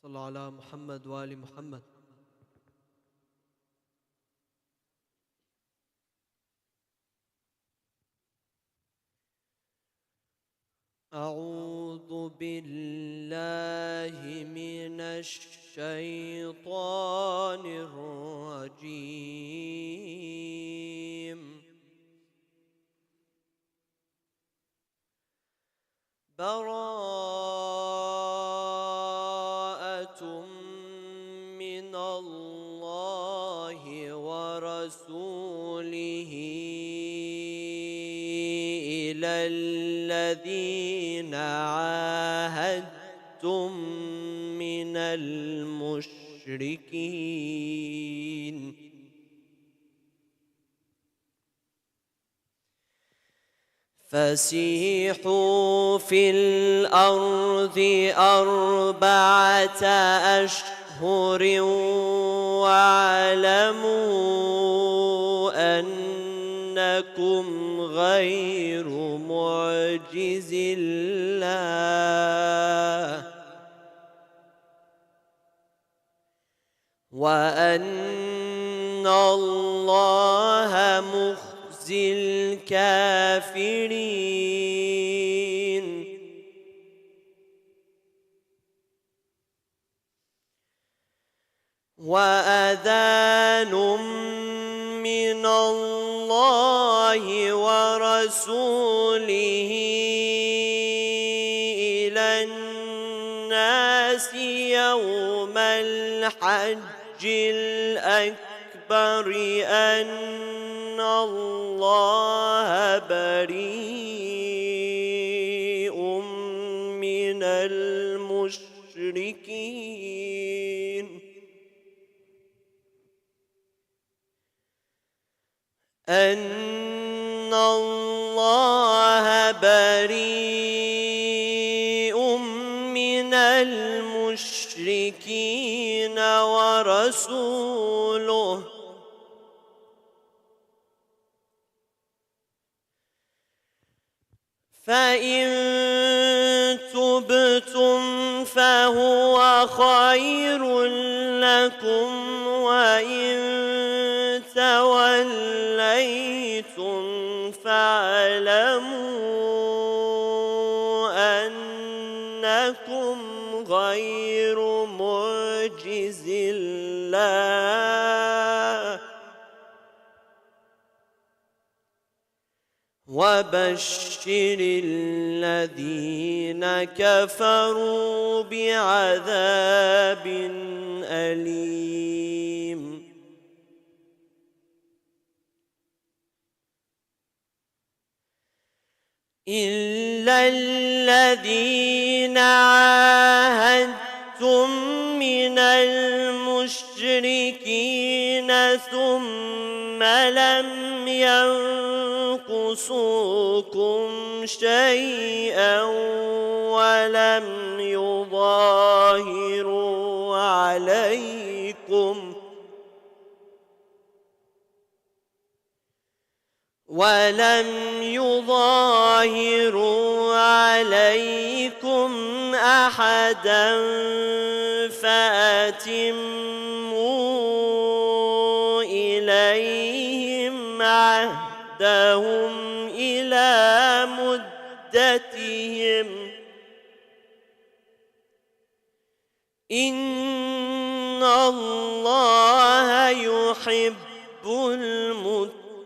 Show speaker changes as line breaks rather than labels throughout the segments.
صلى على محمد وآل محمد. أعوذ بالله من الشيطان الرجيم. براءة من الله ورسوله إلى الذين عاهدتم من المشركين فسيحوا في الأرض 4 أشهر واعلموا أنكم غير معجز الله وأن الله مخزي الكافرين. وأذان من الله ورسوله إلى الناس يوم الحج الأكبر أن الله بريء من المشركين أن الله بريء من المشركين ورسوله فإن تبتم فهو خير لكم وإن توليتم فاعلموا أنكم غير معجز الله وبشر الذين كفروا بعذاب أليم. إلا الذين عاهدتم من المشركين ثم لم ينقصوكم شيئا ولم يظاهروا عليكم أحدا فأتموا إليهم عهدهم إلى مدتهم إن الله يحب المتقين.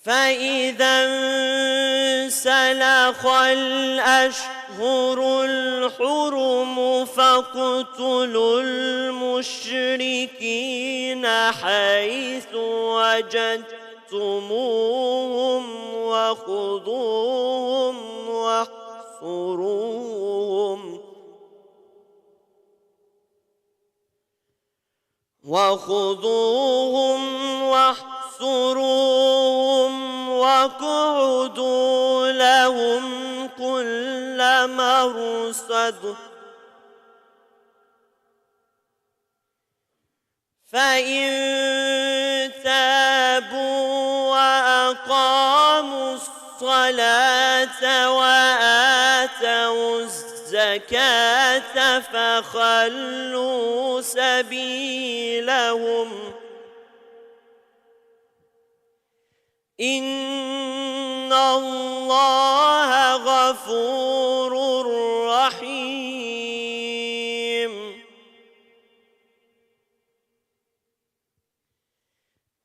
فإذا انسلخ الأشهر الحرم فاقتلوا المشركين حيث وجدتموهم وخذوهم واحصروهم واقعدوا لهم كل مرصد فإن تابوا الصلاة وآتوا الزكاة فخلوا سبيلهم إن الله غفور رحيم.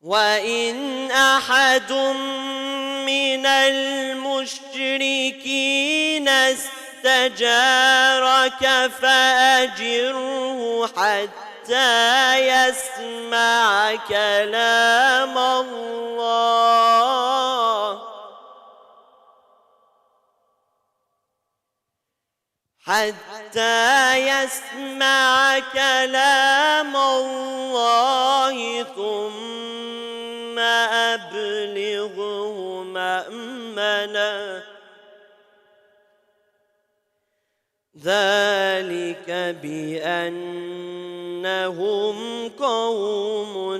وإن أحد من المشركين استجارك فأجره حتى يسمع كلام الله ثم أبلغه مأمنا ذلك بأنهم قوم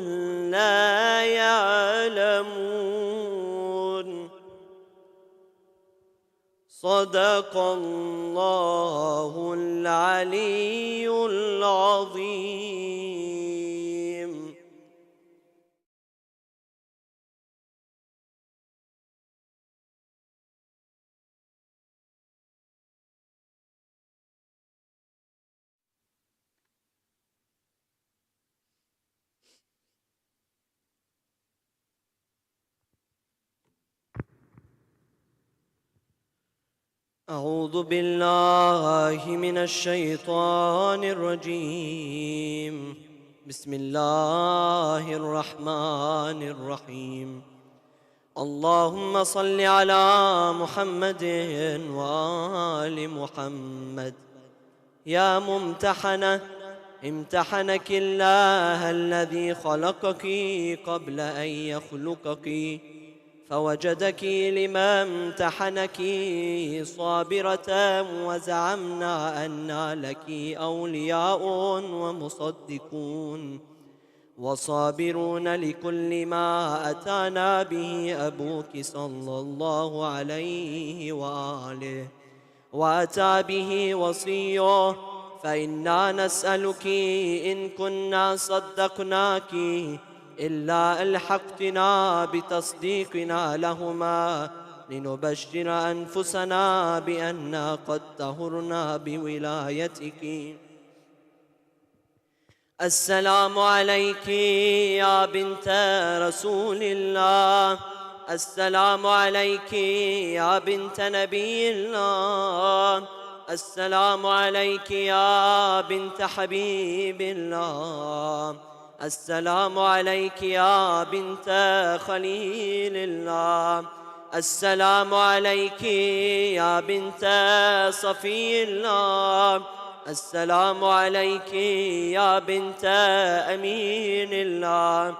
لا يعلمون. صدق الله العلي العظيم. أعوذ بالله من الشيطان الرجيم. بسم الله الرحمن الرحيم. اللهم صل على محمد وآل محمد. يا ممتحنة، امتحنك الله الذي خلقك قبل أن يخلقك فوجدك لما امتحنك صابرة، وزعمنا أن لك أولياء ومصدقون وصابرون لكل ما أتانا به أبوك صلى الله عليه وآله وأتى به وصيه، فإنا نسألك إن كنا صدقناك إلا ألحقتنا بتصديقنا لهما لنبشر أنفسنا بأننا قد طهرنا بولايتك. السلام عليك يا بنت رسول الله، السلام عليك يا بنت نبي الله، السلام عليك يا بنت حبيب الله، السلام عليك يا بنت خليل الله، السلام عليك يا بنت صفي الله، السلام عليك يا بنت أمين الله،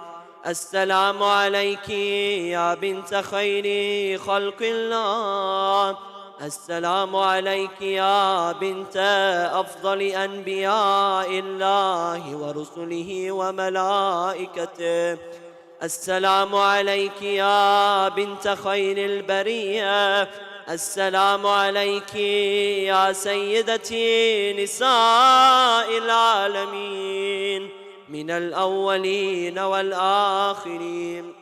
السلام عليك يا بنت خير خلق الله، السلام عليك يا بنت أفضل أنبياء الله ورسله وملائكته، السلام عليك يا بنت خير البرية، السلام عليك يا سيدتي نساء العالمين من الأولين والآخرين،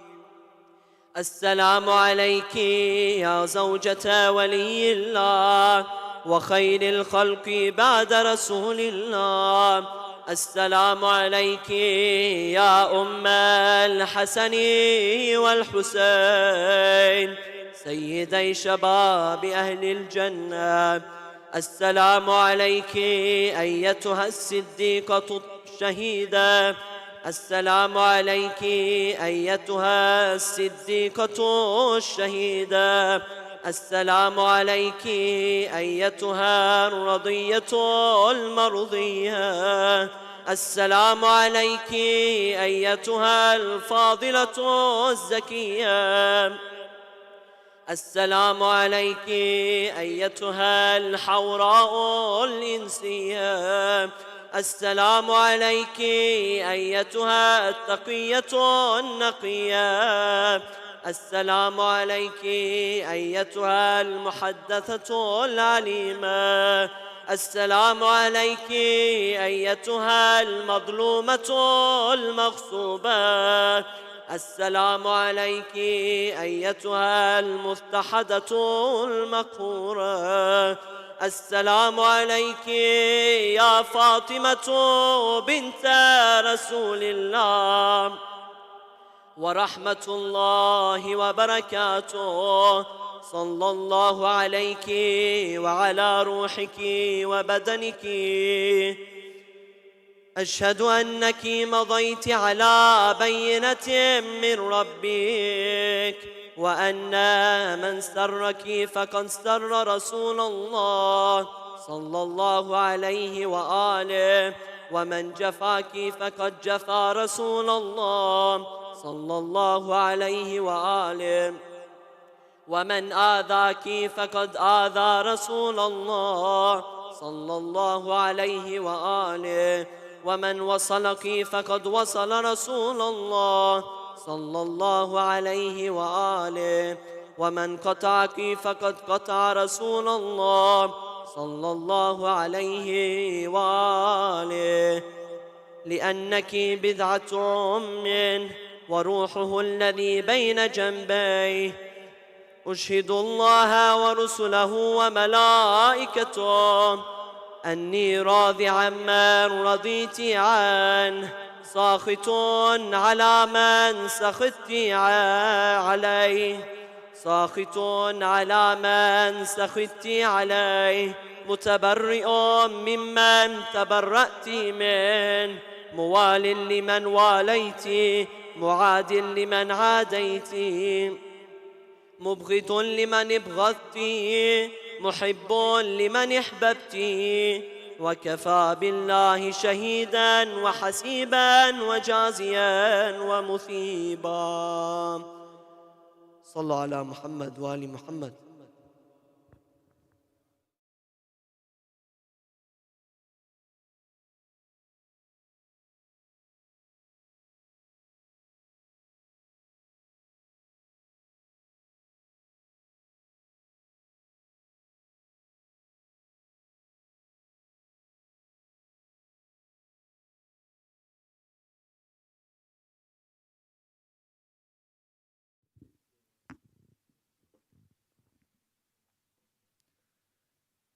السلام عليك يا زوجة ولي الله وخير الخلق بعد رسول الله، السلام عليك يا أم الحسن والحسين سيدي شباب أهل الجنة، السلام عليك أيتها الصديقة الشهيدة، السلام عليك أيتها الصديقة الشهيدة، السلام عليك أيتها الرضية المرضية، السلام عليك أيتها الفاضلة الزكية، السلام عليك أيتها الحوراء الإنسية، السلام عليك أيتها التقية النقية، السلام عليك أيتها المحدثة العليمة. السلام عليك أيتها المظلومة المغصوبة. السلام عليك أيتها المضطهدة المقهورة. السلام عليك يا فاطمة بنت رسول الله ورحمة الله وبركاته. صلى الله عليك وعلى روحك وبدنك. أشهد أنك مضيت على بينة من ربك، وأن من سرك فقد سر رسول الله صلى الله عليه وآله، ومن جفاك فقد جفا رسول الله صلى الله عليه وآله، ومن آذاك فقد آذى رسول الله صلى الله عليه وآله، ومن وصلك فقد وصل رسول الله صلى الله عليه وآله، ومن قطعك فقد قطع رسول الله صلى الله عليه وآله، لأنك بضعة منه وروحه الذي بين جنبيه. أشهد الله ورسله وملائكته أني راض عمن رضيت عنه، ساخط على من سخطت عليه، ساخط على من سخطت عليه، متبرئ ممن تبرأت منه، موال لمن واليت، معاد لمن عاديت، مبغض لمن ابغضت، محب لمن احببت، وكفى بالله شهيدا وحسيبا وجازيا ومثيبا. صلوا على محمد وآل محمد.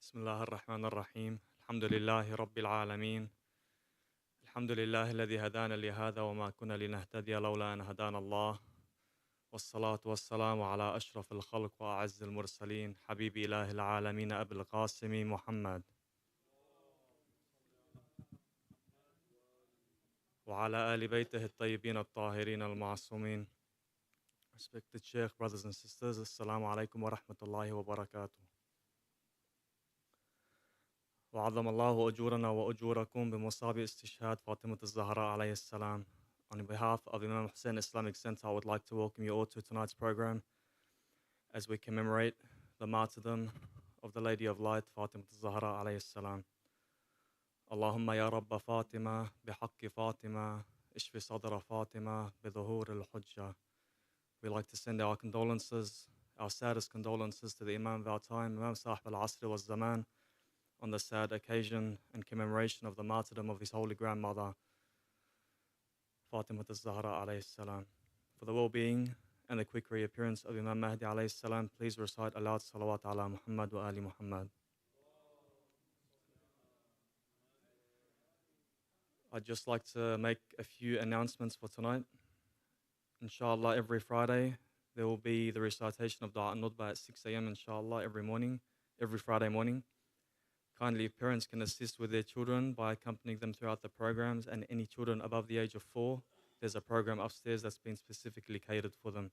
بسم الله الرحمن الرحيم. الحمد لله رب العالمين. الحمد لله الذي هدانا لهذا وما كنا لنهتدي لولا أن هدانا الله، والصلاة والسلام على أشرف الخلق وأعز المرسلين، حبيب إله العالمين أبي القاسم محمد، وعلى آل بيته الطيبين الطاهرين المعصومين. Respected Sheikh, brothers and sisters, Assalamu alaikum wa rahmatullahi wa barakatuh. وعظم الله أجورنا وأجوركم بمصاب استشهاد فاطمة الزهراء عليه السلام. On behalf of Imam Hussein Islamic Center, I would like to welcome you all to tonight's program as we commemorate the martyrdom of the Lady of Light, Fatima al-Zahra alayhi salam. Allahumma ya Rabba Fatima, bihaqqi Fatima, ishfi sadra Fatima, biduhur al-hujjah. We'd like to send our condolences, our saddest condolences to the Imam of our time, Imam Sahib al-Asr wa Zaman, on the sad occasion and commemoration of the martyrdom of his holy grandmother, Fatima al-Zahra alayhi salam. For the well-being and the quick reappearance of Imam Mahdi alayhi salam, please recite aloud salawat ala Muhammad wa ali Muhammad. I'd just like to make a few announcements for tonight. Inshallah, every Friday there will be the recitation of Dua al-Nudba at 6 a.m. inshallah every Friday morning. Kindly, if parents can assist with their children by accompanying them throughout the programs, and any children above the age of 4, there's a program upstairs that's been specifically catered for them.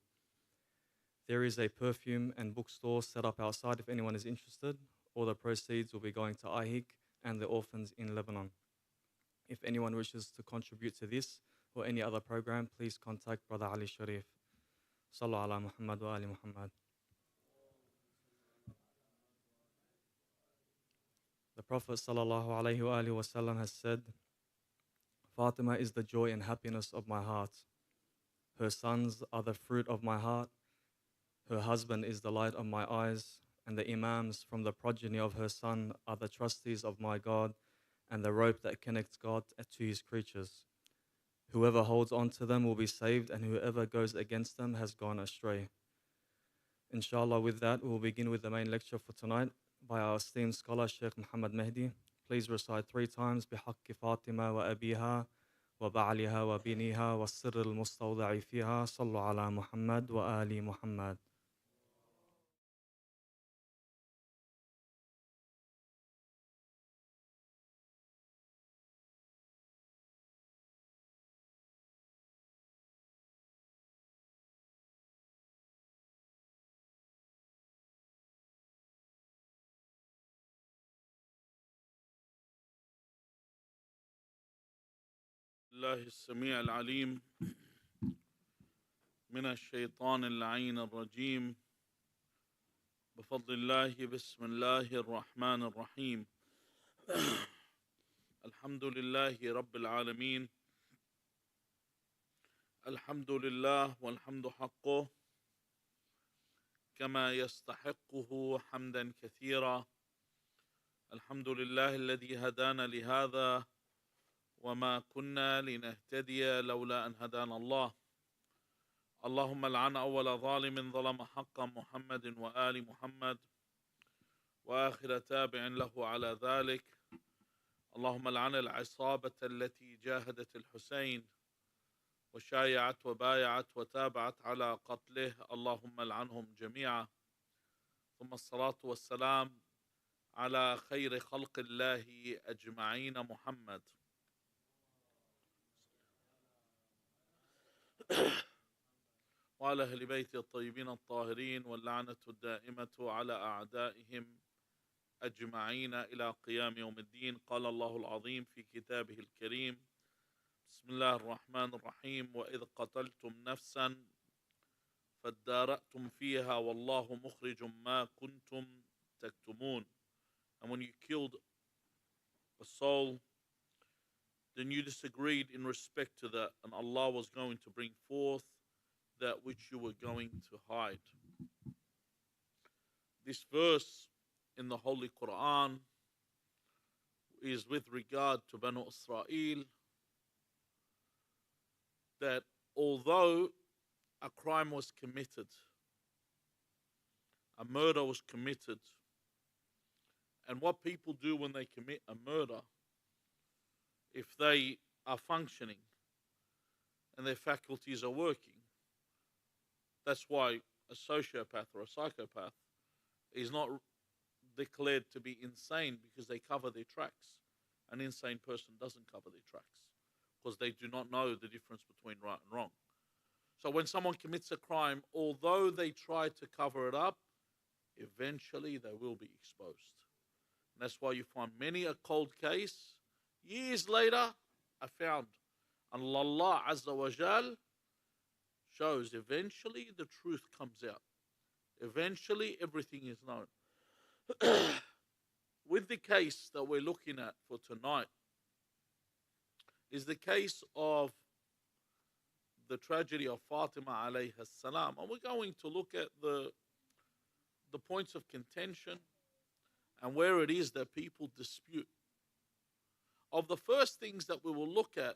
There is a perfume and bookstore set up outside if anyone is interested. All the proceeds will be going to IHIC and the orphans in Lebanon. If anyone wishes to contribute to this or any other program, please contact Brother Ali Sharif. Sallu ala Muhammad wa ali Muhammad. The Prophet ﷺ has said, Fatima is the joy and happiness of my heart. Her sons are the fruit of my heart, Her husband is the light of my eyes, and the Imams from the progeny of her son are the trustees of my God, and the rope that connects God to his creatures. Whoever holds on to them will be saved, and whoever goes against them has gone astray. Inshallah, with that, we'll begin with the main lecture for tonight by our esteemed scholar, Sheikh Mohammed Mehdi. Please recite 3 times بحق فاطمة وأبيها وبعلها وبنيها والسر المستودع فيها صلوا على محمد وآل محمد.
الله السميع العليم من الشيطان اللعين الرجيم بفضل الله بسم الله الرحمن الرحيم الحمد لله رب العالمين الحمد لله والحمد حقه كما يستحقه حمدا كثيرا الحمد لله الذي هدانا لهذا وما كنا لنهتدي لولا أن هدانا الله اللهم لعن أول ظالم ظلم حق محمد وآل محمد وآخر تابع له على ذلك اللهم لعن العصابة التي جاهدت الحسين وشايعت وبايعت وتابعت على قتله اللهم لعنهم جميعا ثم الصلاة والسلام على خير خلق الله أجمعين محمد وعلى أهل بيته الطيبين الطاهرين واللعنة الدائمة على أعدائهم أجمعين إلى قيام يوم الدين قال الله العظيم في كتابه الكريم بسم الله الرحمن الرحيم وإذ قتلتم نفسا فادارأتم فيها والله مخرج ما كنتم تكتمون. And when you killed a soul, then you disagreed in respect to that, and Allah was going to bring forth that which you were going to hide. This verse in the Holy Quran is with regard to Banu Israel, that although a crime was committed, a murder was committed, and what people do when they commit a murder, if they are functioning and their faculties are working, that's why a sociopath or a psychopath is not declared to be insane, because they cover their tracks. An insane person doesn't cover their tracks because they do not know the difference between right and wrong. So when someone commits a crime, although they try to cover it up, eventually they will be exposed. And that's why you find many a cold case, years later, are found. And Allah Azza wa Jal shows eventually the truth comes out. Eventually everything is known. With the case that we're looking at for tonight is the case of the tragedy of Fatima alayha salam. And we're going to look at the points of contention and where it is that people dispute. Of the first things that we will look at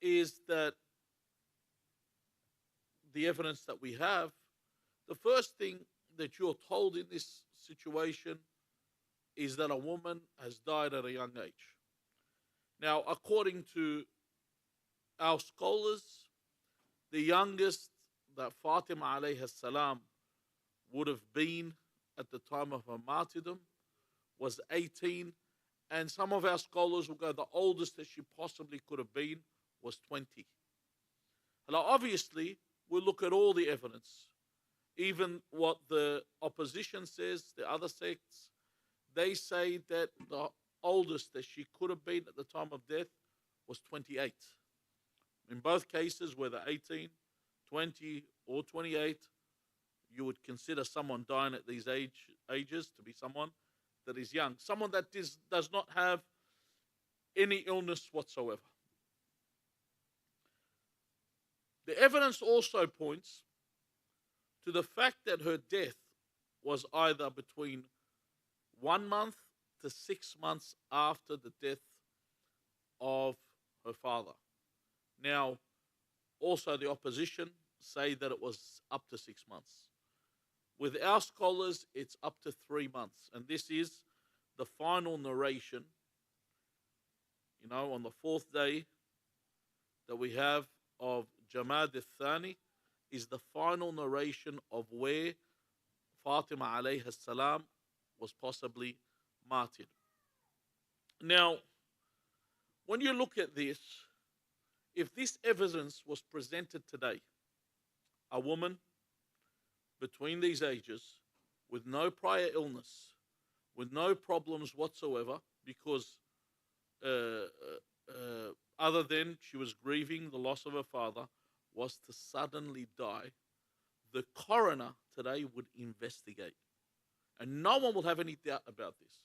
is that the evidence that we have, the first thing that you're told in this situation is that a woman has died at a young age. Now, according to our scholars, the youngest that Fatima alayhi salam would have been at the time of her martyrdom was 18, and some of our scholars will go the oldest that she possibly could have been was 20. Now, obviously, we'll look at all the evidence, even what the opposition says, the other sects. They say that the oldest that she could have been at the time of death was 28. In both cases, whether 18, 20, or 28, you would consider someone dying at these ages to be someone that is young, someone that does not have any illness whatsoever. The evidence also points to the fact that her death was either between 1 month to 6 months after the death of her father. Now, also the opposition say that it was up to 6 months. With our scholars, it's up to 3 months. And this is the final narration, on the fourth day that we have of Jamad al-Thani, is the final narration of where Fatima alayhi salam was possibly martyred. Now, when you look at this, if this evidence was presented today, a woman between these ages with no prior illness, with no problems whatsoever, because other than she was grieving the loss of her father, was to suddenly die, the coroner today would investigate. And no one will have any doubt about this,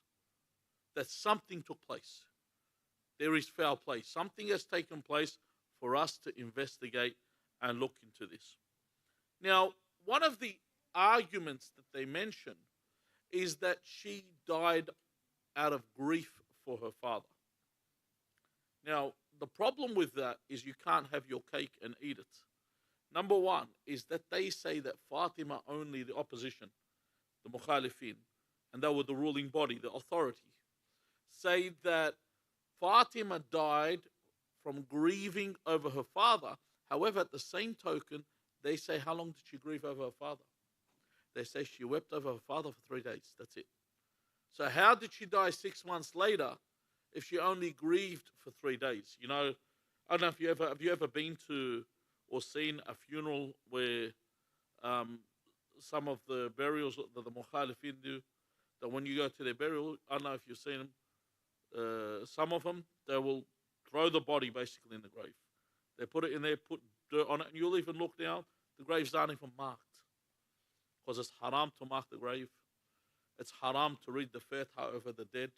that something took place. There is foul play. Something has taken place for us to investigate and look into this. Now, one of the arguments that they mention is that she died out of grief for her father. Now, the problem with that is you can't have your cake and eat it. Number one is that they say that Fatima, only the opposition, the Mukhalifin, and they were the ruling body, the authority, say that Fatima died from grieving over her father. However, at the same token, they say, how long did she grieve over her father? They say she wept over her father for 3 days. That's it. So how did she die 6 months later if she only grieved for 3 days? I don't know if have you ever been to or seen a funeral where some of the burials that the Mukhalifin do, that when you go to their burial, I don't know if you've seen them, some of them, they will throw the body basically in the grave. They put it in there, put dirt on it, and you'll even look now, the graves aren't even marked. Because it's haram to mark the grave. It's haram to read the Fatiha over the dead.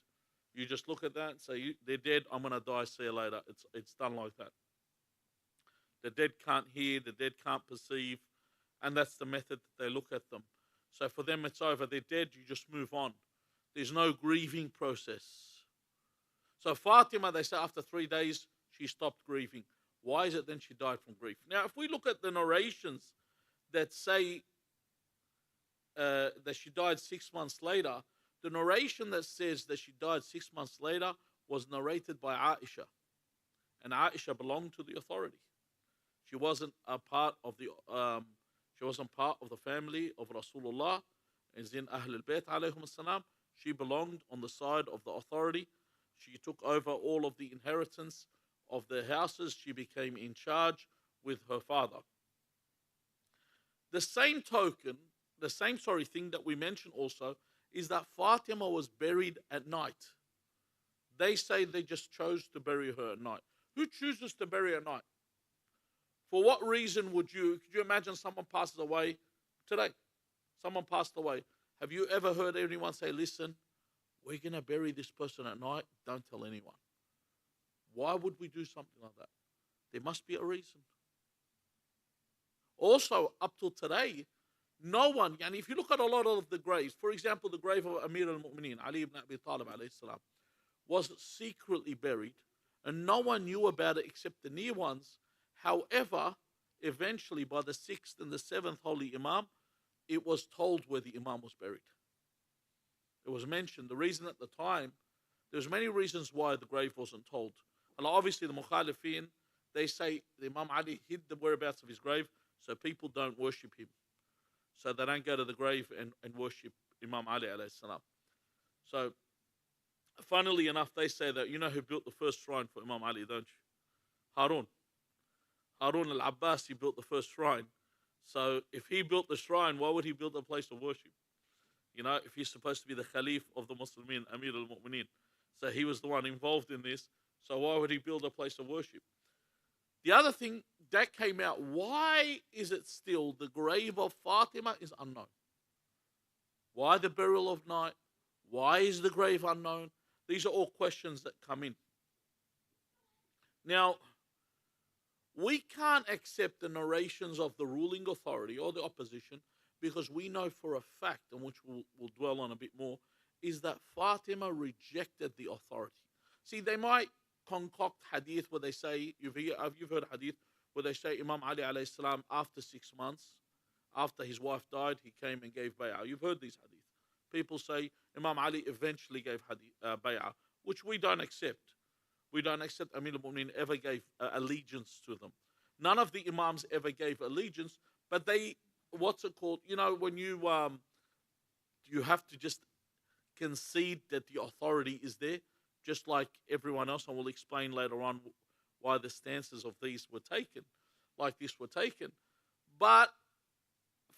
You just look at that and say, they're dead, I'm going to die, see you later. It's done like that. The dead can't hear, the dead can't perceive, and that's the method that they look at them. So for them, it's over. They're dead, you just move on. There's no grieving process. So Fatima, they say after 3 days, she stopped grieving. Why is it then she died from grief? Now, if we look at the narrations that say that she died 6 months later, the narration that says that she died 6 months later was narrated by Aisha. And Aisha belonged to the authority. She wasn't a part of the family of Rasulullah, as in Ahlul Bayt alayhum salam. She belonged on the side of the authority. She took over all of the inheritance of the houses. She became in charge with her father. The same thing that we mentioned also is that Fatima was buried at night. They say they just chose to bury her at night. Who chooses to bury at night? For what reason could you imagine someone passes away today? Someone passed away. Have you ever heard anyone say, listen, we're going to bury this person at night, don't tell anyone? Why would we do something like that? There must be a reason. Also, up till today, no one, and if you look at a lot of the graves, for example, the grave of Amir al-Mu'mineen, Ali ibn Abi Talib alayhi salam, was secretly buried, and no one knew about it except the near ones. However, eventually by the 6th and the 7th Holy Imam, it was told where the Imam was buried. It was mentioned. The reason at the time, there's many reasons why the grave wasn't told. And obviously the Mukhalifin, they say the Imam Ali hid the whereabouts of his grave so people don't worship him. So they don't go to the grave and worship Imam Ali alayhi salam. So, funnily enough, they say that, you know who built the first shrine for Imam Ali, don't you? Harun. Harun al-Abbas, he built the first shrine. So if he built the shrine, why would he build a place of worship? If he's supposed to be the Khalif of the Muslimin, Amir al-Mu'mineen. So he was the one involved in this. So why would he build a place of worship? The other thing that came out, why is it still the grave of Fatima is unknown? Why the burial of night? Why is the grave unknown? These are all questions that come in. Now, we can't accept the narrations of the ruling authority or the opposition because we know for a fact, and which we'll dwell on a bit more, is that Fatima rejected the authority. See, they might concoct hadith where they say, you've heard hadith where they say Imam Ali alayhi salam, after 6 months, after his wife died, he came and gave bay'ah. You've heard these hadith. People say Imam Ali eventually gave bay'ah, which we don't accept. We don't accept Amir al-Mu'minin ever gave allegiance to them. None of the Imams ever gave allegiance, but they, what's it called? You know, when you have to just concede that the authority is there, just like everyone else, and we'll explain later on why the stances of these were taken, like this were taken. But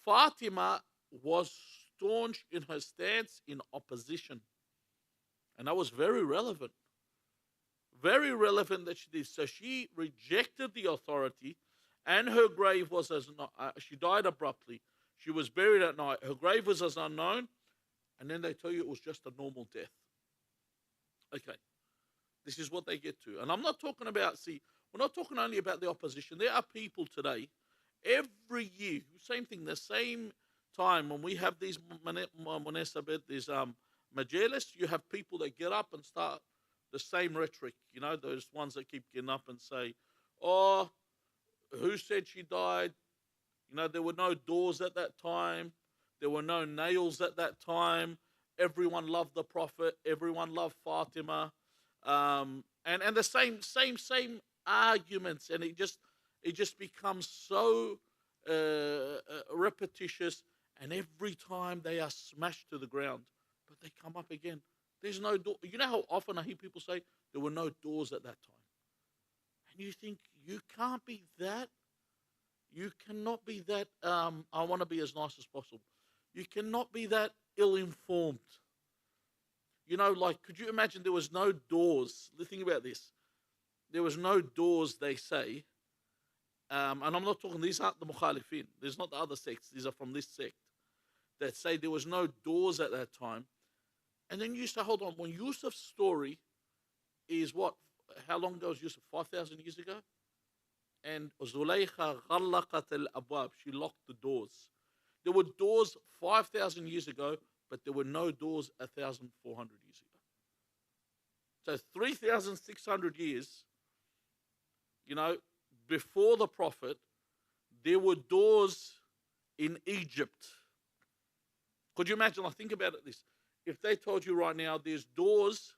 Fatima was staunch in her stance in opposition. And that was very relevant. Very relevant that she did. So she rejected the authority, and her grave was as she died abruptly. She was buried at night. Her grave was as unknown, and then they tell you it was just a normal death. Okay, this is what they get to. And I'm not talking about, see, we're not talking only about the opposition. There are people today, every year, same thing, the same time when we have these munasabit, these majalis, you have people that get up and start the same rhetoric. You know, those ones that keep getting up and say, oh, who said she died? You know, there were no doors at that time. There were no nails at that time. Everyone loved the Prophet. Everyone loved Fatima. And the same arguments. And it just becomes so repetitious. And every time they are smashed to the ground, but they come up again. There's no door. You know how often I hear people say there were no doors at that time? And you think, you can't be that. You cannot be that. I want to be as nice as possible. You cannot be that ill-informed. You know, like, could you imagine there was no doors? Think about this. There was no doors, they say. And I'm not talking, these aren't the mukhalifin. There's not the other sects. These are from this sect that say there was no doors at that time. And then you say, hold on, when Yusuf's story is what? How long ago was Yusuf? 5,000 years ago? And Zulayha ghallaqat al-abwab. She locked the doors. There were doors 5,000 years ago, but there were no doors 1,400 years ago. So 3,600 years, you know, before the Prophet, there were doors in Egypt. Could you imagine? I think about it this. If they told you right now there's doors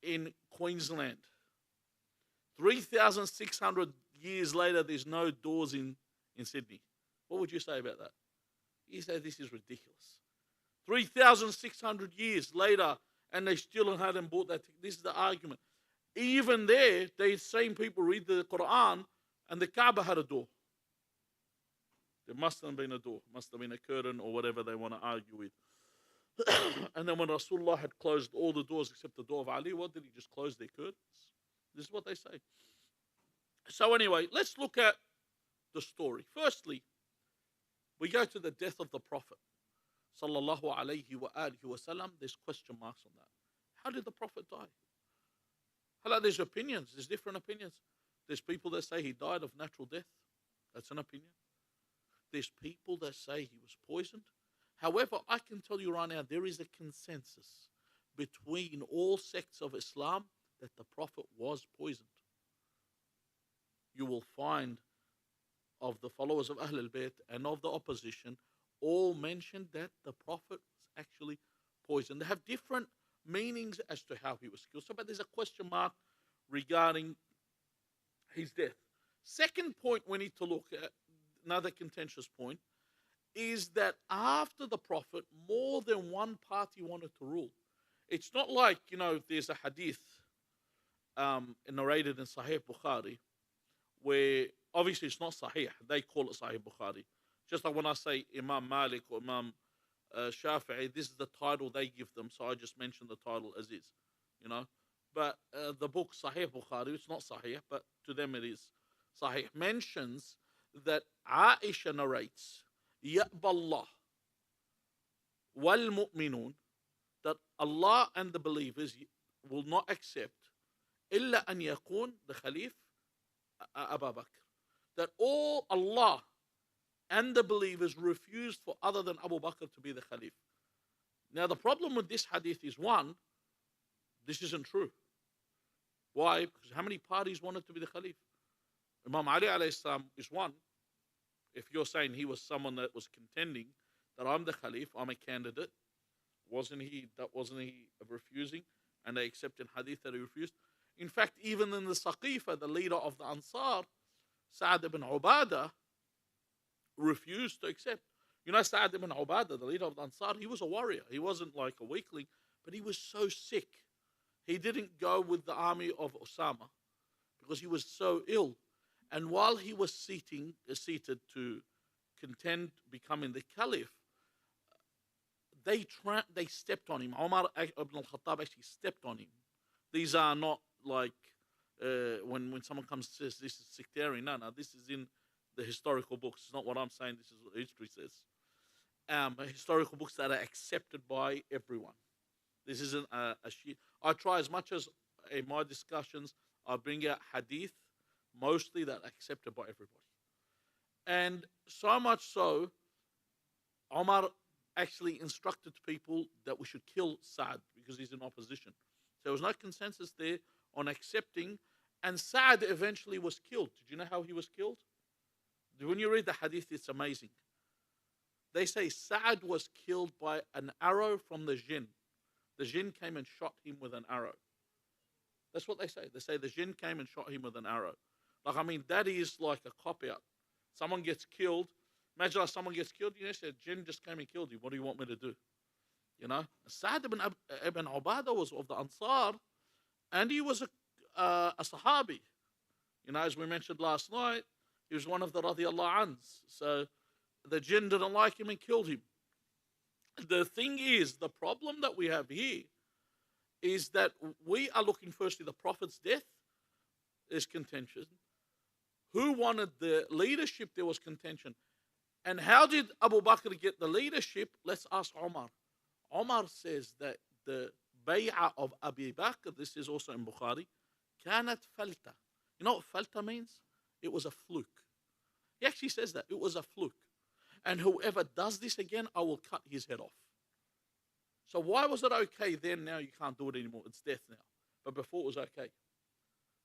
in Queensland, 3,600 years later there's no doors in Sydney, what would you say about that? You say this is ridiculous. 3,600 years later and they still hadn't bought that. This is the argument. Even there, these same people read the Quran and the Kaaba had a door. There must have been a door, must have been a curtain or whatever they want to argue with. And then when Rasulullah had closed all the doors except the door of Ali, what did he just close their curtains? This is what they say. So anyway, let's look at the story. Firstly, we go to the death of the Prophet. Sallallahu alayhi wa alihi wa sallam. There's question marks on that. How did the Prophet die? Hello, there's opinions. There's different opinions. There's people that say he died of natural death. That's an opinion. There's people that say he was poisoned. However, I can tell you right now, there is a consensus between all sects of Islam that the Prophet was poisoned. You will find of the followers of Ahl al-Bayt and of the opposition all mentioned that the Prophet was actually poisoned. They have different meanings as to how he was killed. So, but there's a question mark regarding his death. Second point we need to look at, another contentious point, is that after the Prophet, more than one party wanted to rule. It's not like, you know, there's a hadith narrated in Sahih Bukhari where obviously it's not Sahih. They call it Sahih Bukhari. Just like when I say Imam Malik or Imam Shafi'i, this is the title they give them. So I just mentioned the title as is, you know. But the book Sahih Bukhari, it's not Sahih, but to them it is Sahih, mentions that Aisha narrates, يَأْبَى اللَّهُ وَالْمُؤْمِنُونَ, that Allah and the believers will not accept إِلَّا أَنْ يَكُونَ the Khalif Abu Bakr. That all Allah and the believers refused for other than Abu Bakr to be the Khalif. Now, the problem with this hadith is one, this isn't true. Why? Because how many parties wanted to be the Khalif? Imam Ali alayhi salam is one. If you're saying he was someone that was contending that I'm the Khalif, I'm a candidate, wasn't he refusing? And they accepted hadith that he refused. In fact, even in the Saqifa, the leader of the Ansar, Sa'ad ibn Ubadah, refused to accept. You know, Sa'ad ibn Ubadah, the leader of the Ansar, he was a warrior. He wasn't like a weakling, but he was so sick. He didn't go with the army of Osama because he was so ill. And while he was seated to contend becoming the caliph, they stepped on him. Umar ibn al-Khattab actually stepped on him. These are not like when someone comes and says this is sectarian. No, this is in the historical books. It's not what I'm saying. This is what history says. Historical books that are accepted by everyone. This isn't a sheet. I try as much as in my discussions, I bring out hadith, mostly that are accepted by everybody. And so much so, Omar actually instructed people that we should kill Sa'd because he's in opposition. So there was no consensus there on accepting, and Sa'd eventually was killed. Did you know how he was killed? When you read the hadith, it's amazing. They say Sa'd was killed by an arrow from the jinn. The jinn came and shot him with an arrow. That's what they say. They say the jinn came and shot him with an arrow. Like, I mean, that is like a cop-out. Someone gets killed. Imagine if someone gets killed, you know, said, jinn just came and killed you. What do you want me to do? You know? Sa'd ibn Ubadah was of the Ansar, and he was a Sahabi. You know, as we mentioned last night, he was one of the radiallahu anhs. So the jinn didn't like him and killed him. The thing is, the problem that we have here is that we are looking firstly the Prophet's death is contention. Who wanted the leadership? There was contention. And how did Abu Bakr get the leadership? Let's ask Omar. Omar says that the bay'ah of Abu Bakr, this is also in Bukhari, kanat falta. You know what falta means? It was a fluke. He actually says that. It was a fluke. And whoever does this again, I will cut his head off. So why was it okay then? Now you can't do it anymore. It's death now. But before it was okay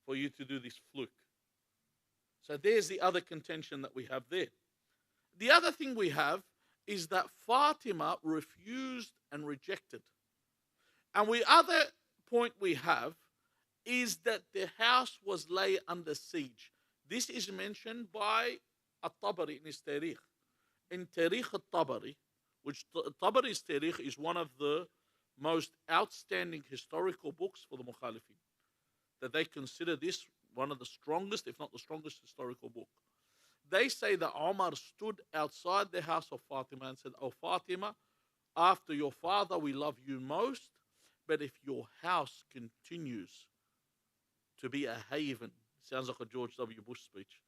for you to do this fluke. So there's the other contention that we have there. The other thing we have is that Fatima refused and rejected. And the other point we have is that the house was laid under siege. This is mentioned by At-Tabari in his Tarikh. In Tarikh At-Tabari, which Tabari's Tarikh is one of the most outstanding historical books for the Mukhalifin, that they consider this one of the strongest, if not the strongest historical book. They say that Omar stood outside the house of Fatima and said, "Oh Fatima, after your father we love you most, but if your house continues to be a haven," sounds like a George W. Bush speech,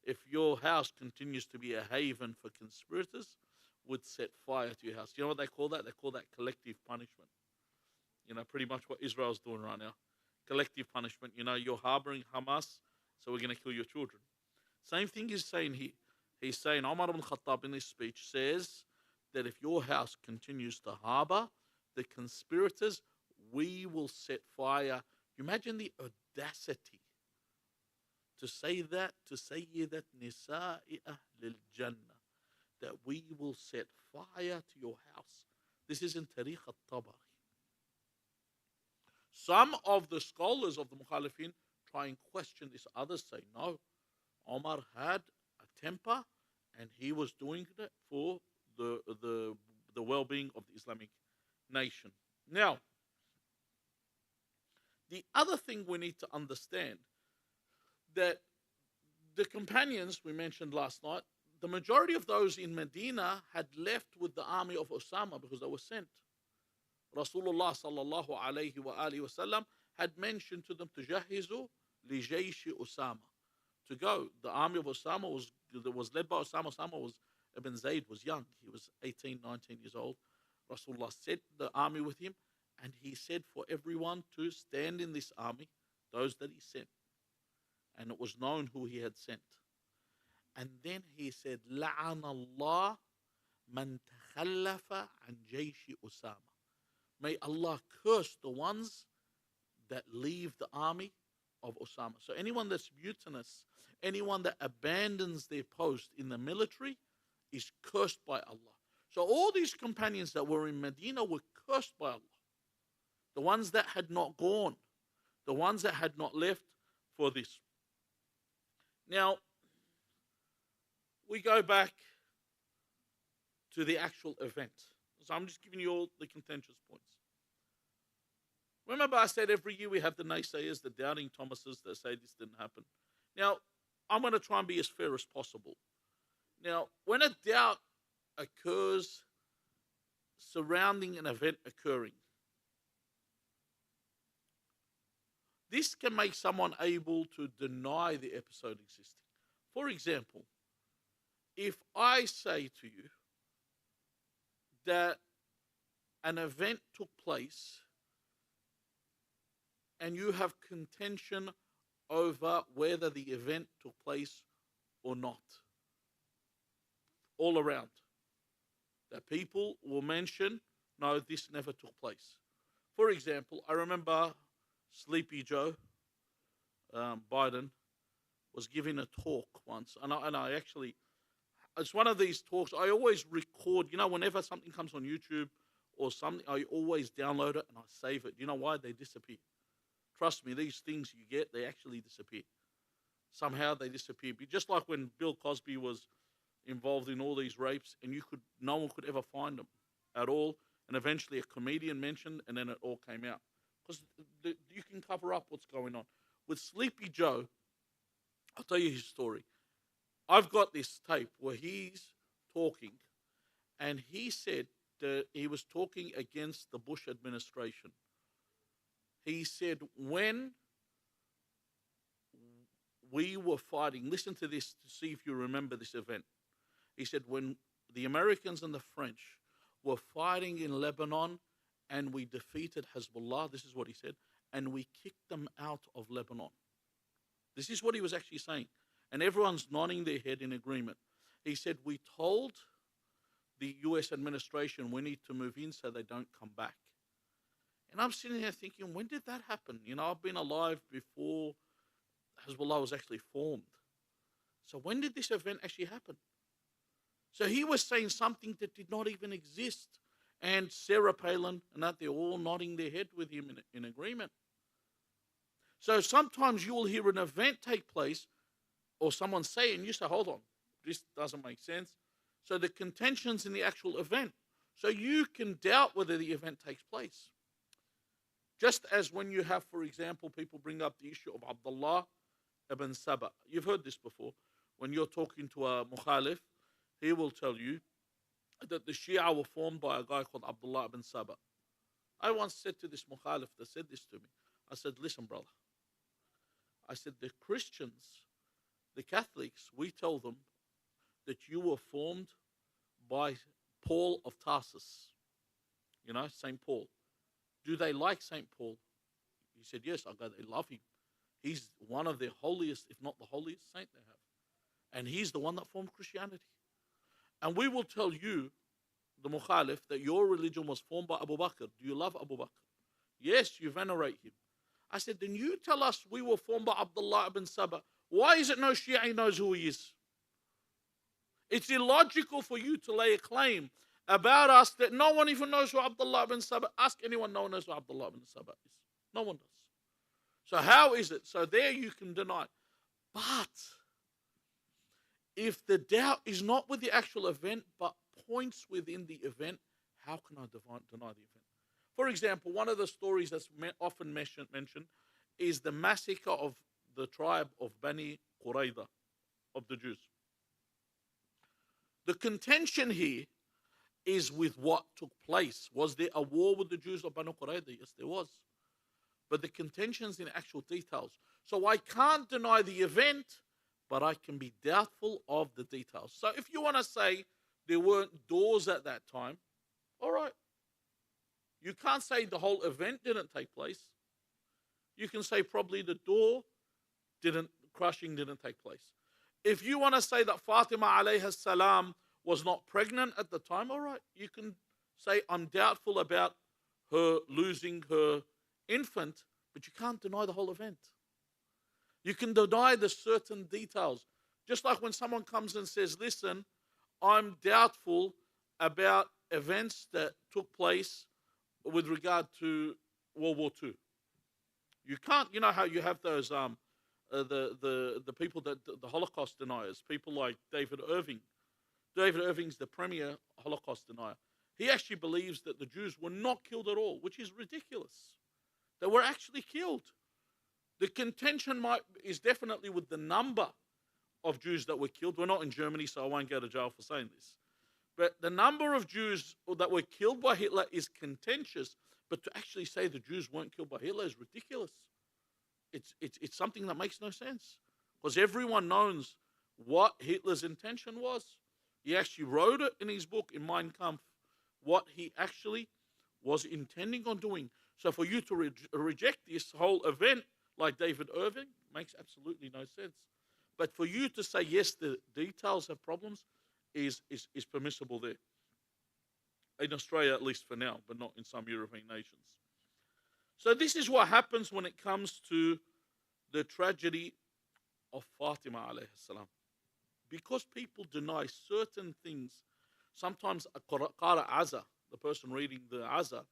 "if your house continues to be a haven for conspirators, would set fire to your house." You know what they call that? They call that collective punishment. You know, pretty much what Israel's doing right now. Collective punishment. You know, you're harboring Hamas, so we're going to kill your children. Same thing he's saying here. He's saying, Umar ibn Khattab in his speech says that if your house continues to harbor the conspirators, we will set fire. You imagine the audacity to say that to Sayyidat Nisa'i Ahlil Jannah, that we will set fire to your house. This is in Tarikh al-Tabari. Some of the scholars of the Mukhalifin try and question this. Others say, no, Omar had a temper and he was doing it for the well-being of the Islamic nation. Now, the other thing we need to understand, that the companions we mentioned last night, the majority of those in Medina had left with the army of Osama because they were sent. Rasulullah sallallahu alayhi wa alihi wa sallam had mentioned to them to jahizu li jayshi Osama, to go. The army of Osama was led by Osama. Osama was, Ibn Zayd was young. He was 18, 19 years old. Rasulullah sent the army with him, and he said for everyone to stand in this army, those that he sent. And it was known who he had sent. And then he said, لعن الله من تخلف عن جيش أسامة. May Allah curse the ones that leave the army of Osama. So anyone that's mutinous, anyone that abandons their post in the military is cursed by Allah. So all these companions that were in Medina were cursed by Allah. The ones that had not gone, the ones that had not left for this. Now, we go back to the actual event. So I'm just giving you all the contentious points. Remember, I said every year we have the naysayers, the doubting Thomases that say this didn't happen. Now, I'm going to try and be as fair as possible. Now, when a doubt occurs surrounding an event occurring, this can make someone able to deny the episode existing. For example, if I say to you that an event took place and you have contention over whether the event took place or not, all around, that people will mention, no, this never took place. For example, I remember Sleepy Joe Biden was giving a talk once, and I actually, it's one of these talks I always record. You know, whenever something comes on YouTube or something, I always download it and I save it. Do you know why? They disappear. Trust me, these things you get, they actually disappear. Somehow they disappear. Just like when Bill Cosby was involved in all these rapes, and no one could ever find them at all, and eventually a comedian mentioned, and then it all came out. Because you can cover up what's going on. With Sleepy Joe, I'll tell you his story. I've got this tape where he's talking, and he said that he was talking against the Bush administration. He said, when we were fighting, listen to this to see if you remember this event. He said, when the Americans and the French were fighting in Lebanon and we defeated Hezbollah, this is what he said, and we kicked them out of Lebanon. This is what he was actually saying. And everyone's nodding their head in agreement. He said, we told the US administration we need to move in so they don't come back. And I'm sitting here thinking, when did that happen? You know, I've been alive before Hezbollah was actually formed. So when did this event actually happen? So he was saying something that did not even exist. And Sarah Palin and that, they're all nodding their head with him in agreement. So sometimes you will hear an event take place or someone say, and you say, hold on, this doesn't make sense. So the contention's in the actual event. So you can doubt whether the event takes place. Just as when you have, for example, people bring up the issue of Abdullah ibn Saba. You've heard this before. When you're talking to a mukhalif, he will tell you that the Shia were formed by a guy called Abdullah ibn Saba. I once said to this mukhalif that said this to me, I said, listen, brother. I said, the Christians, the Catholics, we tell them that you were formed by Paul of Tarsus. You know, St. Paul. Do they like St. Paul? He said, yes. I go, they love him. He's one of the holiest, if not the holiest saint they have. And he's the one that formed Christianity. And we will tell you, the mukhalif, that your religion was formed by Abu Bakr. Do you love Abu Bakr? Yes, you venerate him. I said, then you tell us we were formed by Abdullah ibn Saba. Why is it no Shia knows who he is? It's illogical for you to lay a claim about us that no one even knows who Abdullah ibn Saba. Ask anyone, no one knows who Abdullah ibn Saba is. No one does. So how is it? So there you can deny. But if the doubt is not with the actual event, but points within the event, how can I deny the event? For example, one of the stories that's often mentioned is the massacre of the tribe of Bani Qurayza, of the Jews. The contention here is with what took place. Was there a war with the Jews of Bani Qurayza? Yes, there was. But the contention's in actual details. So I can't deny the event, but I can be doubtful of the details. So if you want to say there weren't doors at that time, all right. You can't say the whole event didn't take place. You can say probably the door crushing didn't take place. If you want to say that Fatima alayhi salam was not pregnant at the time, all right, you can say, I'm doubtful about her losing her infant, but you can't deny the whole event. You can deny the certain details. Just like when someone comes and says, listen, I'm doubtful about events that took place with regard to World War II. You can't, you know how you have those the people that the Holocaust deniers, people like David Irving. David Irving's the premier Holocaust denier. He actually believes that the Jews were not killed at all, which is ridiculous. They were actually killed. The contention is definitely with the number of Jews that were killed. We're not in Germany, so I won't go to jail for saying this. But the number of Jews that were killed by Hitler is contentious. But to actually say the Jews weren't killed by Hitler is ridiculous. It's something that makes no sense. Because everyone knows what Hitler's intention was. He actually wrote it in his book, in Mein Kampf, what he actually was intending on doing. So for you to reject this whole event, like David Irving, makes absolutely no sense. But for you to say, yes, the details have problems, is permissible there. In Australia, at least for now, but not in some European nations. So this is what happens when it comes to the tragedy of Fatima alayhi salam. Because people deny certain things, sometimes a qara aza, the person reading the aza,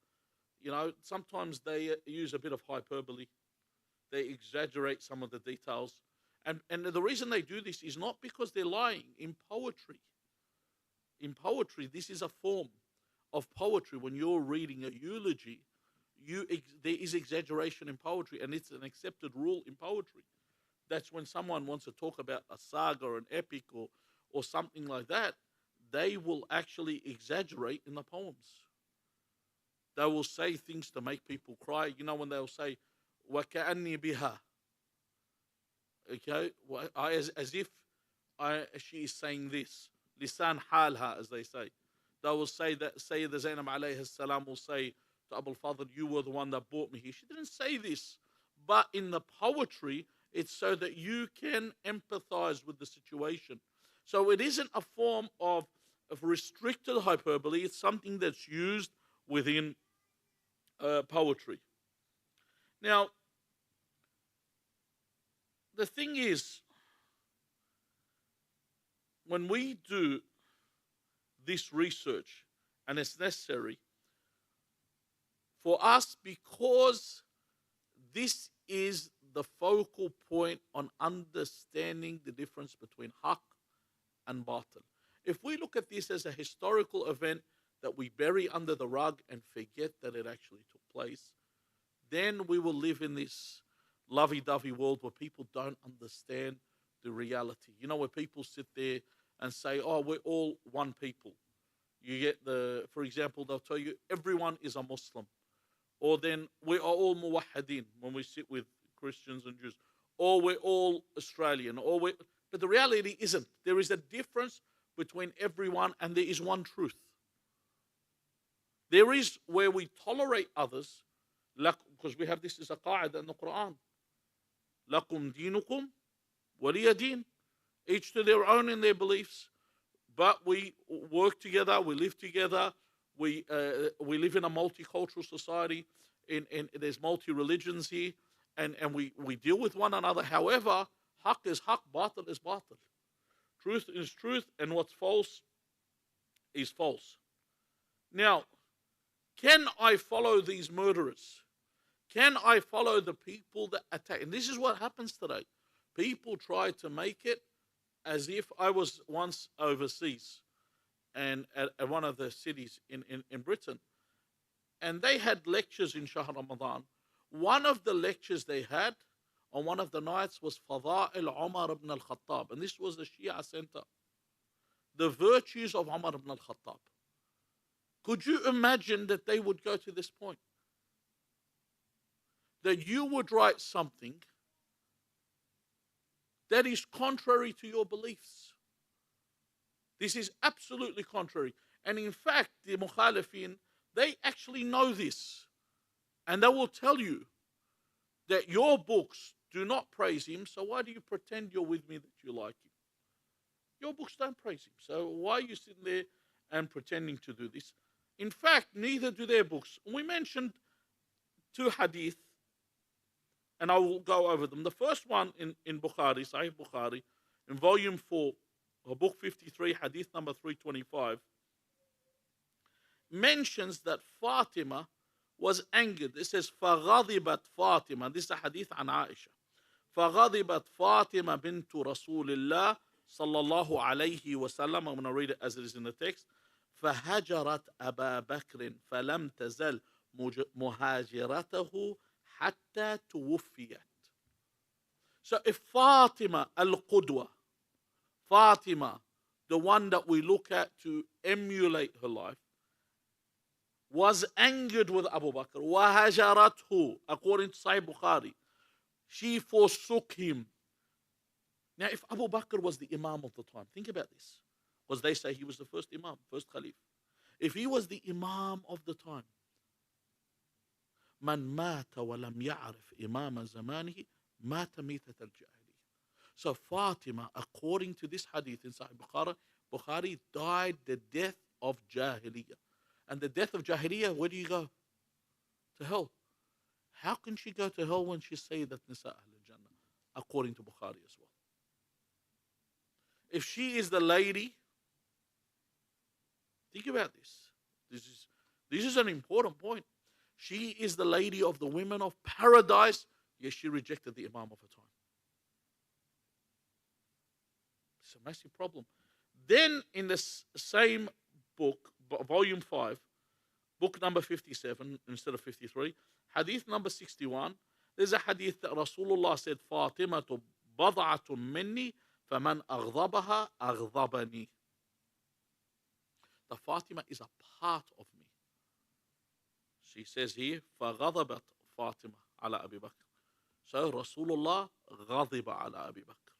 you know, sometimes they use a bit of hyperbole. They exaggerate some of the details. And the reason they do this is not because they're lying. In poetry, this is a form of poetry. When you're reading a eulogy, there is exaggeration in poetry, and it's an accepted rule in poetry. That's when someone wants to talk about a saga or an epic or something like that, they will actually exaggerate in the poems. They will say things to make people cry. You know, when they'll say, وَكَأَنِّي بِهَا, okay, as if she is saying this. Lisan halha, as they say. They will say that Sayyida Zainab alayhi salam will say to Abu al-Fadl, you were the one that brought me here. She didn't say this. But in the poetry, it's so that you can empathize with the situation. So it isn't a form of restricted hyperbole. It's something that's used within poetry. Now, the thing is, when we do this research, and it's necessary for us, because this is the focal point on understanding the difference between haqq and batil. If we look at this as a historical event that we bury under the rug and forget that it actually took place, then we will live in this lovey-dovey world where people don't understand the reality. You know, where people sit there and say, oh, we're all one people. You get for example, they'll tell you everyone is a Muslim. Or then we are all muwahhidin when we sit with Christians and Jews. Or we're all Australian. But the reality isn't. There is a difference between everyone, and there is one truth. There is where we tolerate others, because we have this as a qaida in the Quran. Lakum dinukum waliya din. Each to their own in their beliefs, but we work together, we live together, we live in a multicultural society, and there's multi-religions here, and we deal with one another. However, haqq is haqq, batil is batil. Truth is truth, and what's false is false. Now, can I follow these murderers? Can I follow the people that attack? And this is what happens today. People try to make it as if I was once overseas and at one of the cities in Britain. And they had lectures in Shahr Ramadan. One of the lectures they had on one of the nights was Fada'il Umar ibn al-Khattab. And this was the Shia center. The virtues of Umar ibn al-Khattab. Could you imagine that they would go to this point? That you would write something that is contrary to your beliefs. This is absolutely contrary. And in fact, the Mukhalifin, they actually know this. And they will tell you that your books do not praise him, so why do you pretend you're with me that you like him? Your books don't praise him. So why are you sitting there and pretending to do this? In fact, neither do their books. We mentioned two hadith, and I will go over them. The first one in Bukhari, Sahih Bukhari, in volume 4, or book 53, hadith number 325, mentions that Fatima was angered. It says, فَغَضِبَتْ فَاطِمَةَ. This is a hadith an Aisha. فَغَضِبَتْ فَاطِمَةَ بِنْتُ رَسُولِ اللَّهِ صلى الله عليه وسلم. I'm going to read it as it is in the text. فهجرت أبا بكر فلم تزل مهاجرته حتى توفيت. So if Fatima al-Qudwa, Fatima, the one that we look at to emulate her life, was angered with Abu Bakr, وهجرته, according to Sahih Bukhari, she forsook him. Now, if Abu Bakr was the Imam of the time, think about this, because they say he was the first Imam, first Khalif. If he was the Imam of the time, من مات ولم يعرف إمام زمانه مات ميتة الجاهلية. So Fatima, according to this hadith in Sahih Bukhari, died the death of Jahiliyyah. And the death of Jahiliyyah, where do you go? To hell. How can she go to hell when she say that Nisa Ahl Jannah, according to Bukhari as well? If she is the lady, think about this. This is an important point. She is the lady of the women of paradise, yet she rejected the Imam of her time. It's a massive problem. Then in the same book, volume 5, book number 57 instead of 53, hadith number 61, there's a hadith that Rasulullah said, Fatimatu bad'atun minni, faman aghdhabaha aghdhabani. The Fatima is a part of me. She says here, فَغَضَبَتْ فَاطِمَةَ عَلَى أَبِي بَكْرٍ. So Rasulullah غَضِبَ عَلَى أَبِي بَكْرٍ.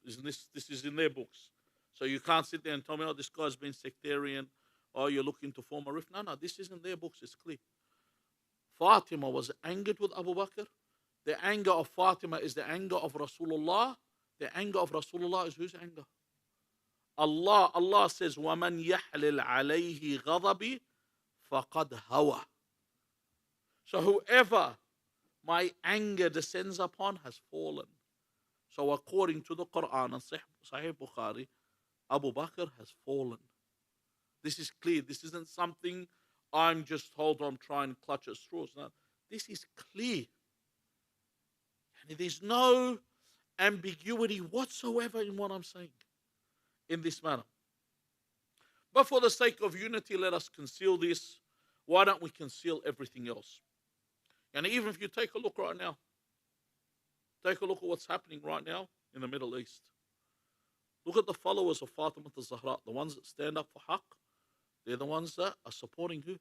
Isn't this is in their books. So you can't sit there and tell me, oh, this guy's been sectarian, or you're looking to form a rift. No, this isn't their books, it's clear. Fatima was angered with Abu Bakr. The anger of Fatima is the anger of Rasulullah. The anger of Rasulullah is whose anger? Allah says, وَمَنْ يَحْلِلْ عَلَيْهِ غَضَبِي فَقَدْ هَوَى. So whoever my anger descends upon has fallen. So according to the Quran and Sahih Bukhari, Abu Bakr has fallen. This is clear. This isn't something I'm just told or I'm trying to clutch at straws. No, this is clear. And there's no ambiguity whatsoever in what I'm saying in this manner. But for the sake of unity, let us conceal this. Why don't we conceal everything else? And even if you take a look right now, take a look at what's happening right now in the Middle East. Look at the followers of Fatima al-Zahra, the ones that stand up for haqq. They're the ones that are supporting who?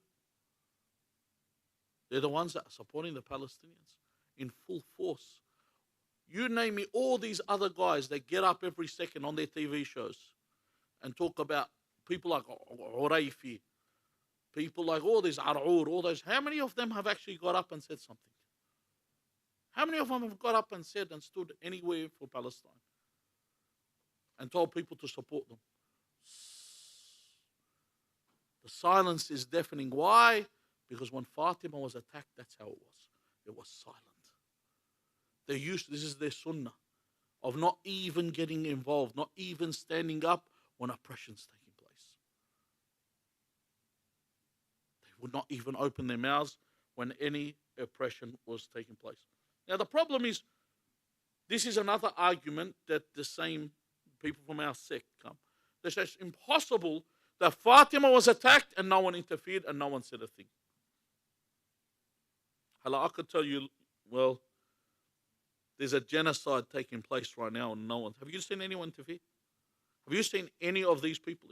They're the ones that are supporting the Palestinians in full force. You name me, all these other guys that get up every second on their TV shows and talk about people like Uraifi, people like all these Ar'ur, all those. How many of them have actually got up and said something? How many of them have got up and said and stood anywhere for Palestine and told people to support them? The silence is deafening. Why? Because when Fatima was attacked, that's how it was. It was silent. This is their sunnah of not even getting involved, not even standing up when oppression's taking place. They would not even open their mouths when any oppression was taking place. Now the problem is, this is another argument that the same people from our sect come. They say it's impossible that Fatima was attacked and no one interfered and no one said a thing. Hello, I could tell you, well, there's a genocide taking place right now and no one. Have you seen anyone interfere? Have you seen any of these people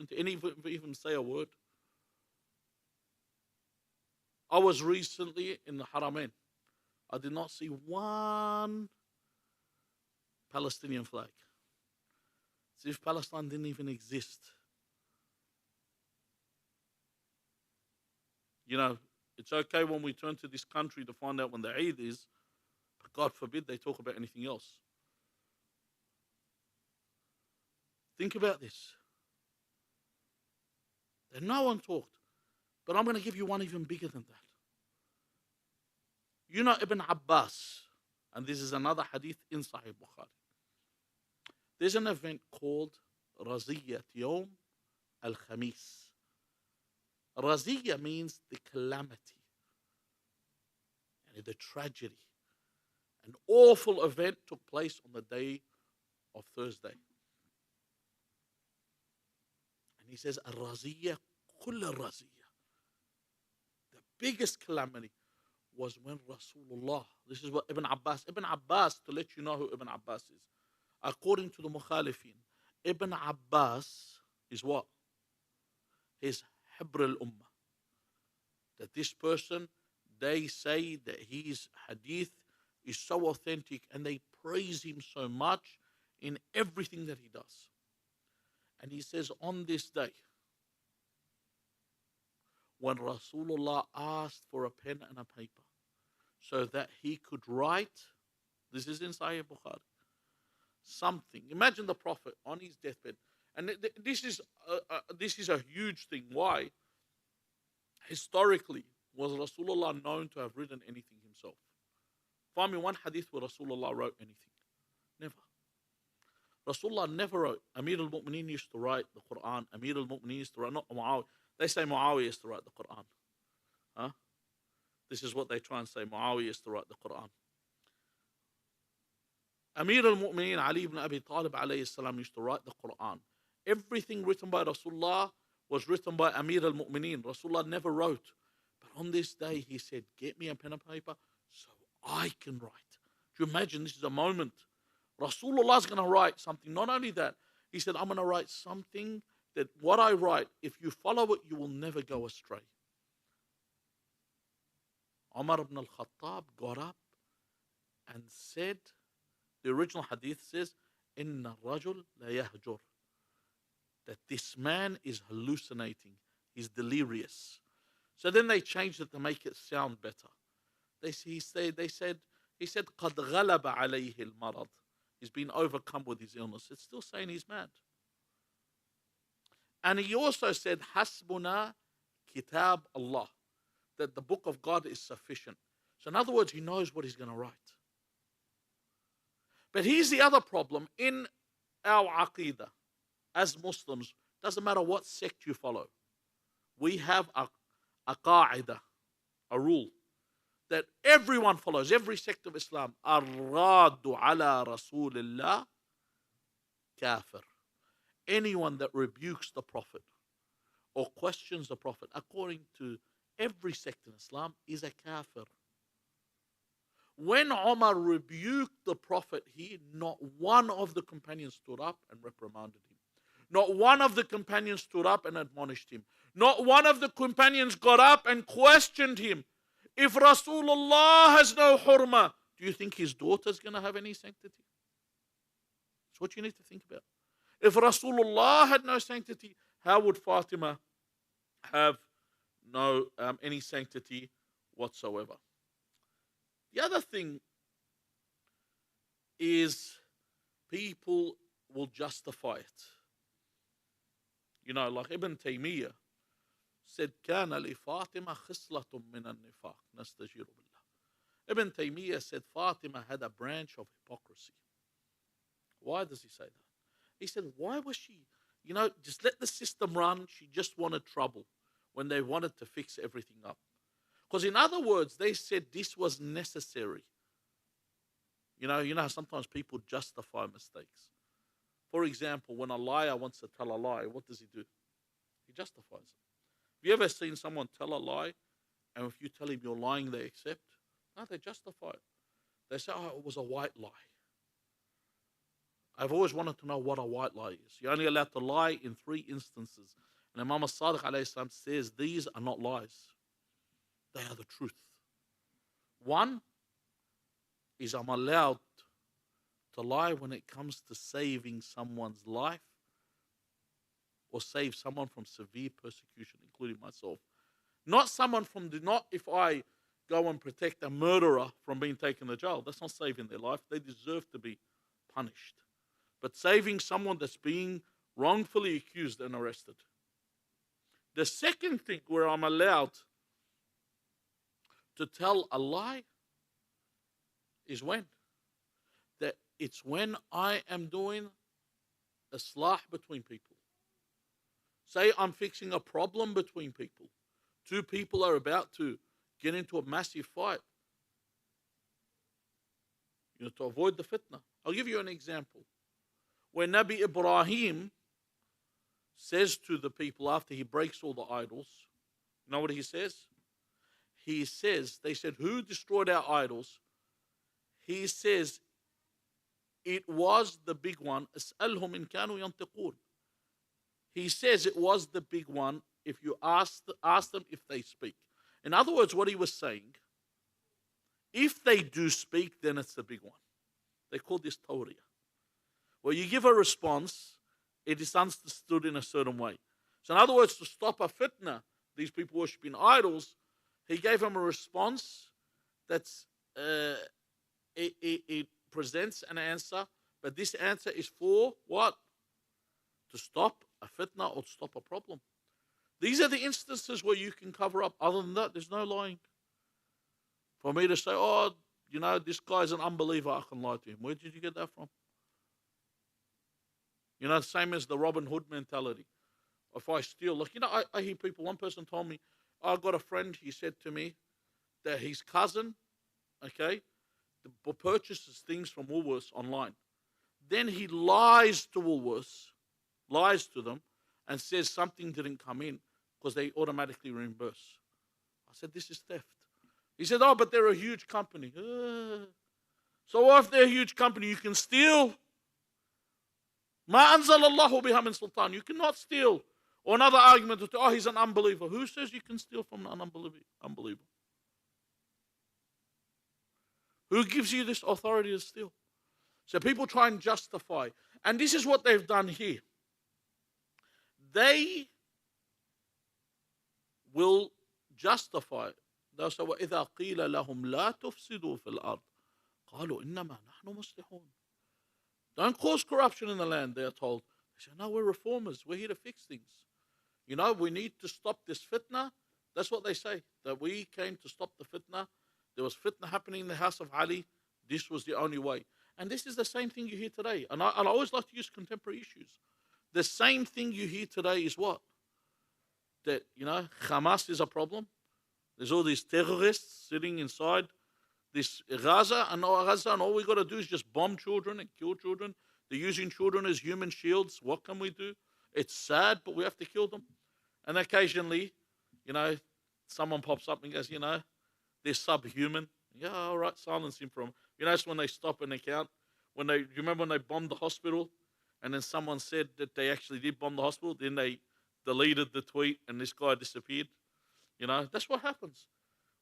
even say a word? I was recently in the Haramain. I did not see one Palestinian flag. As if Palestine didn't even exist. You know, it's okay when we turn to this country to find out when the Eid is, but God forbid they talk about anything else. Think about this. And no one talked. But I'm going to give you one even bigger than that. You know Ibn Abbas, and this is another hadith in Sahih Bukhari. There's an event called Raziyat Yawm al-Khamis. Raziyah means the calamity, and the tragedy. An awful event took place on the day of Thursday. And he says, Al-Raziyah, kull al-Raziyah. The biggest calamity was when Rasulullah, this is what Ibn Abbas, to let you know who Ibn Abbas is. According to the Mukhalifin, Ibn Abbas is what? He's Hibr al-Ummah. That this person, they say that his hadith is so authentic and they praise him so much in everything that he does. And he says, on this day, when Rasulullah asked for a pen and a paper so that he could write, this is in Sahih Bukhari, something. Imagine the Prophet on his deathbed. And this is a huge thing. Why? Historically, was Rasulullah known to have written anything himself? Find me one hadith where Rasulullah wrote anything. Never. Rasulullah never wrote. Amir al-Mu'mineen used to write the Quran. Amir al-Mu'mineen used to write, not Muawiyah. They say Muawiyah used to write the Quran. Huh? This is what they try and say. Muawiyah used to write the Quran. Amir al-Mu'mineen Ali ibn Abi Talib alayhi salam used to write the Quran. Everything written by Rasulullah was written by Amir al-Mu'mineen. Rasulullah never wrote. But on this day he said, get me a pen and paper so I can write. Do you imagine this is a moment? Rasulullah is going to write something. Not only that, he said, I'm going to write something that what I write, if you follow it, you will never go astray. Umar ibn al-Khattab got up and said, the original hadith says, Inna rajul la yahjur. That this man is hallucinating. He's delirious. So then they changed it to make it sound better. They said, قَدْ غَلَبَ عَلَيْهِ الْمَرَض. He's been overcome with his illness. It's still saying he's mad. And he also said, Hasbuna kitab Allah. That the book of God is sufficient. So in other words, he knows what he's going to write. But here's the other problem. In our aqidah, as Muslims, doesn't matter what sect you follow, we have a qa'idah, a rule, that everyone follows, every sect of Islam. Ar-raddu ala Rasulillah kafir. Anyone that rebukes the Prophet or questions the Prophet, according to every sect in Islam, is a kafir. When Umar rebuked the Prophet here, not one of the companions stood up and reprimanded him. Not one of the companions stood up and admonished him. Not one of the companions got up and questioned him. If Rasulullah has no hurma, do you think his daughter's going to have any sanctity? That's what you need to think about. If Rasulullah had no sanctity, how would Fatima have no any sanctity whatsoever? The other thing is people will justify it. You know, like Ibn Taymiyyah said, كان لفاطمة خصلة من النفاق نستجير بالله. Ibn Taymiyyah said Fatima had a branch of hypocrisy. Why does he say that? He said, why was she, just let the system run. She just wanted trouble when they wanted to fix everything up. Because in other words, they said this was necessary. You know, sometimes people justify mistakes. For example, when a liar wants to tell a lie, what does he do? He justifies it. Have you ever seen someone tell a lie, and if you tell him you're lying, they accept? No, they justify it. They say, oh, it was a white lie. I've always wanted to know what a white lie is. You're only allowed to lie in 3 instances. And Imam al-Sadiq alayhi salam says these are not lies. They are the truth. One is I'm allowed to lie when it comes to saving someone's life or save someone from severe persecution, including myself. Not if I go and protect a murderer from being taken to jail. That's not saving their life. They deserve to be punished. But saving someone that's being wrongfully accused and arrested. The second thing where I'm allowed to tell a lie is when? That it's when I am doing islah between people. Say I'm fixing a problem between people. Two people are about to get into a massive fight. You know, to avoid the fitna. I'll give you an example. When Nabi Ibrahim says to the people after he breaks all the idols, you know what he says? He says, they said, who destroyed our idols? He says, it was the big one. اسألهم إن كانوا ينطقون. He says it was the big one if you ask them if they speak. In other words, what he was saying, if they do speak, then it's the big one. They call this tawriyah. Well, you give a response, it is understood in a certain way. So in other words, to stop a fitna, these people worshipping idols, he gave them a response that's, it presents an answer, but this answer is for what? To stop a fitna or to stop a problem. These are the instances where you can cover up. Other than that, there's no lying. For me to say, oh, you know, this guy's an unbeliever, I can lie to him. Where did you get that from? You know, the same as the Robin Hood mentality. If I steal, look, you know, I hear people, one person told me, I got a friend, he said to me that his cousin, okay, purchases things from Woolworths online. Then he lies to Woolworths, lies to them, and says something didn't come in because they automatically reimburse. I said, this is theft. He said, oh, but they're a huge company. So if they're a huge company, you can steal. Ma anzalallahu biha min sultan. You cannot steal. Or another argument, oh, he's an unbeliever. Who says you can steal from an unbeliever? Who gives you this authority to steal? So people try and justify. And this is what they've done here. They will justify it. They'll say, وَإِذَا قِيلَ لَهُمْ لَا تُفْسِدُوا فِي الْأَرْضِ قَالُوا إِنَّمَا نَحْنُ مُصْلِحُونَ. Don't cause corruption in the land, they're told. They say, no, we're reformers. We're here to fix things. You know, we need to stop this fitna. That's what they say, that we came to stop the fitna. There was fitna happening in the house of Ali. This was the only way. And this is the same thing you hear today. And I always like to use contemporary issues. The same thing you hear today is what? That, you know, Hamas is a problem. There's all these terrorists sitting inside this Gaza, and all we got to do is just bomb children and kill children. They're using children as human shields. What can we do? It's sad, but we have to kill them. And occasionally, you know, someone pops up and goes, you know, they're subhuman. Yeah, all right, silence him from. You know, it's when they stop and they count. Do you remember when they bombed the hospital, and then someone said that they actually did bomb the hospital? Then they deleted the tweet, and this guy disappeared. You know, that's what happens.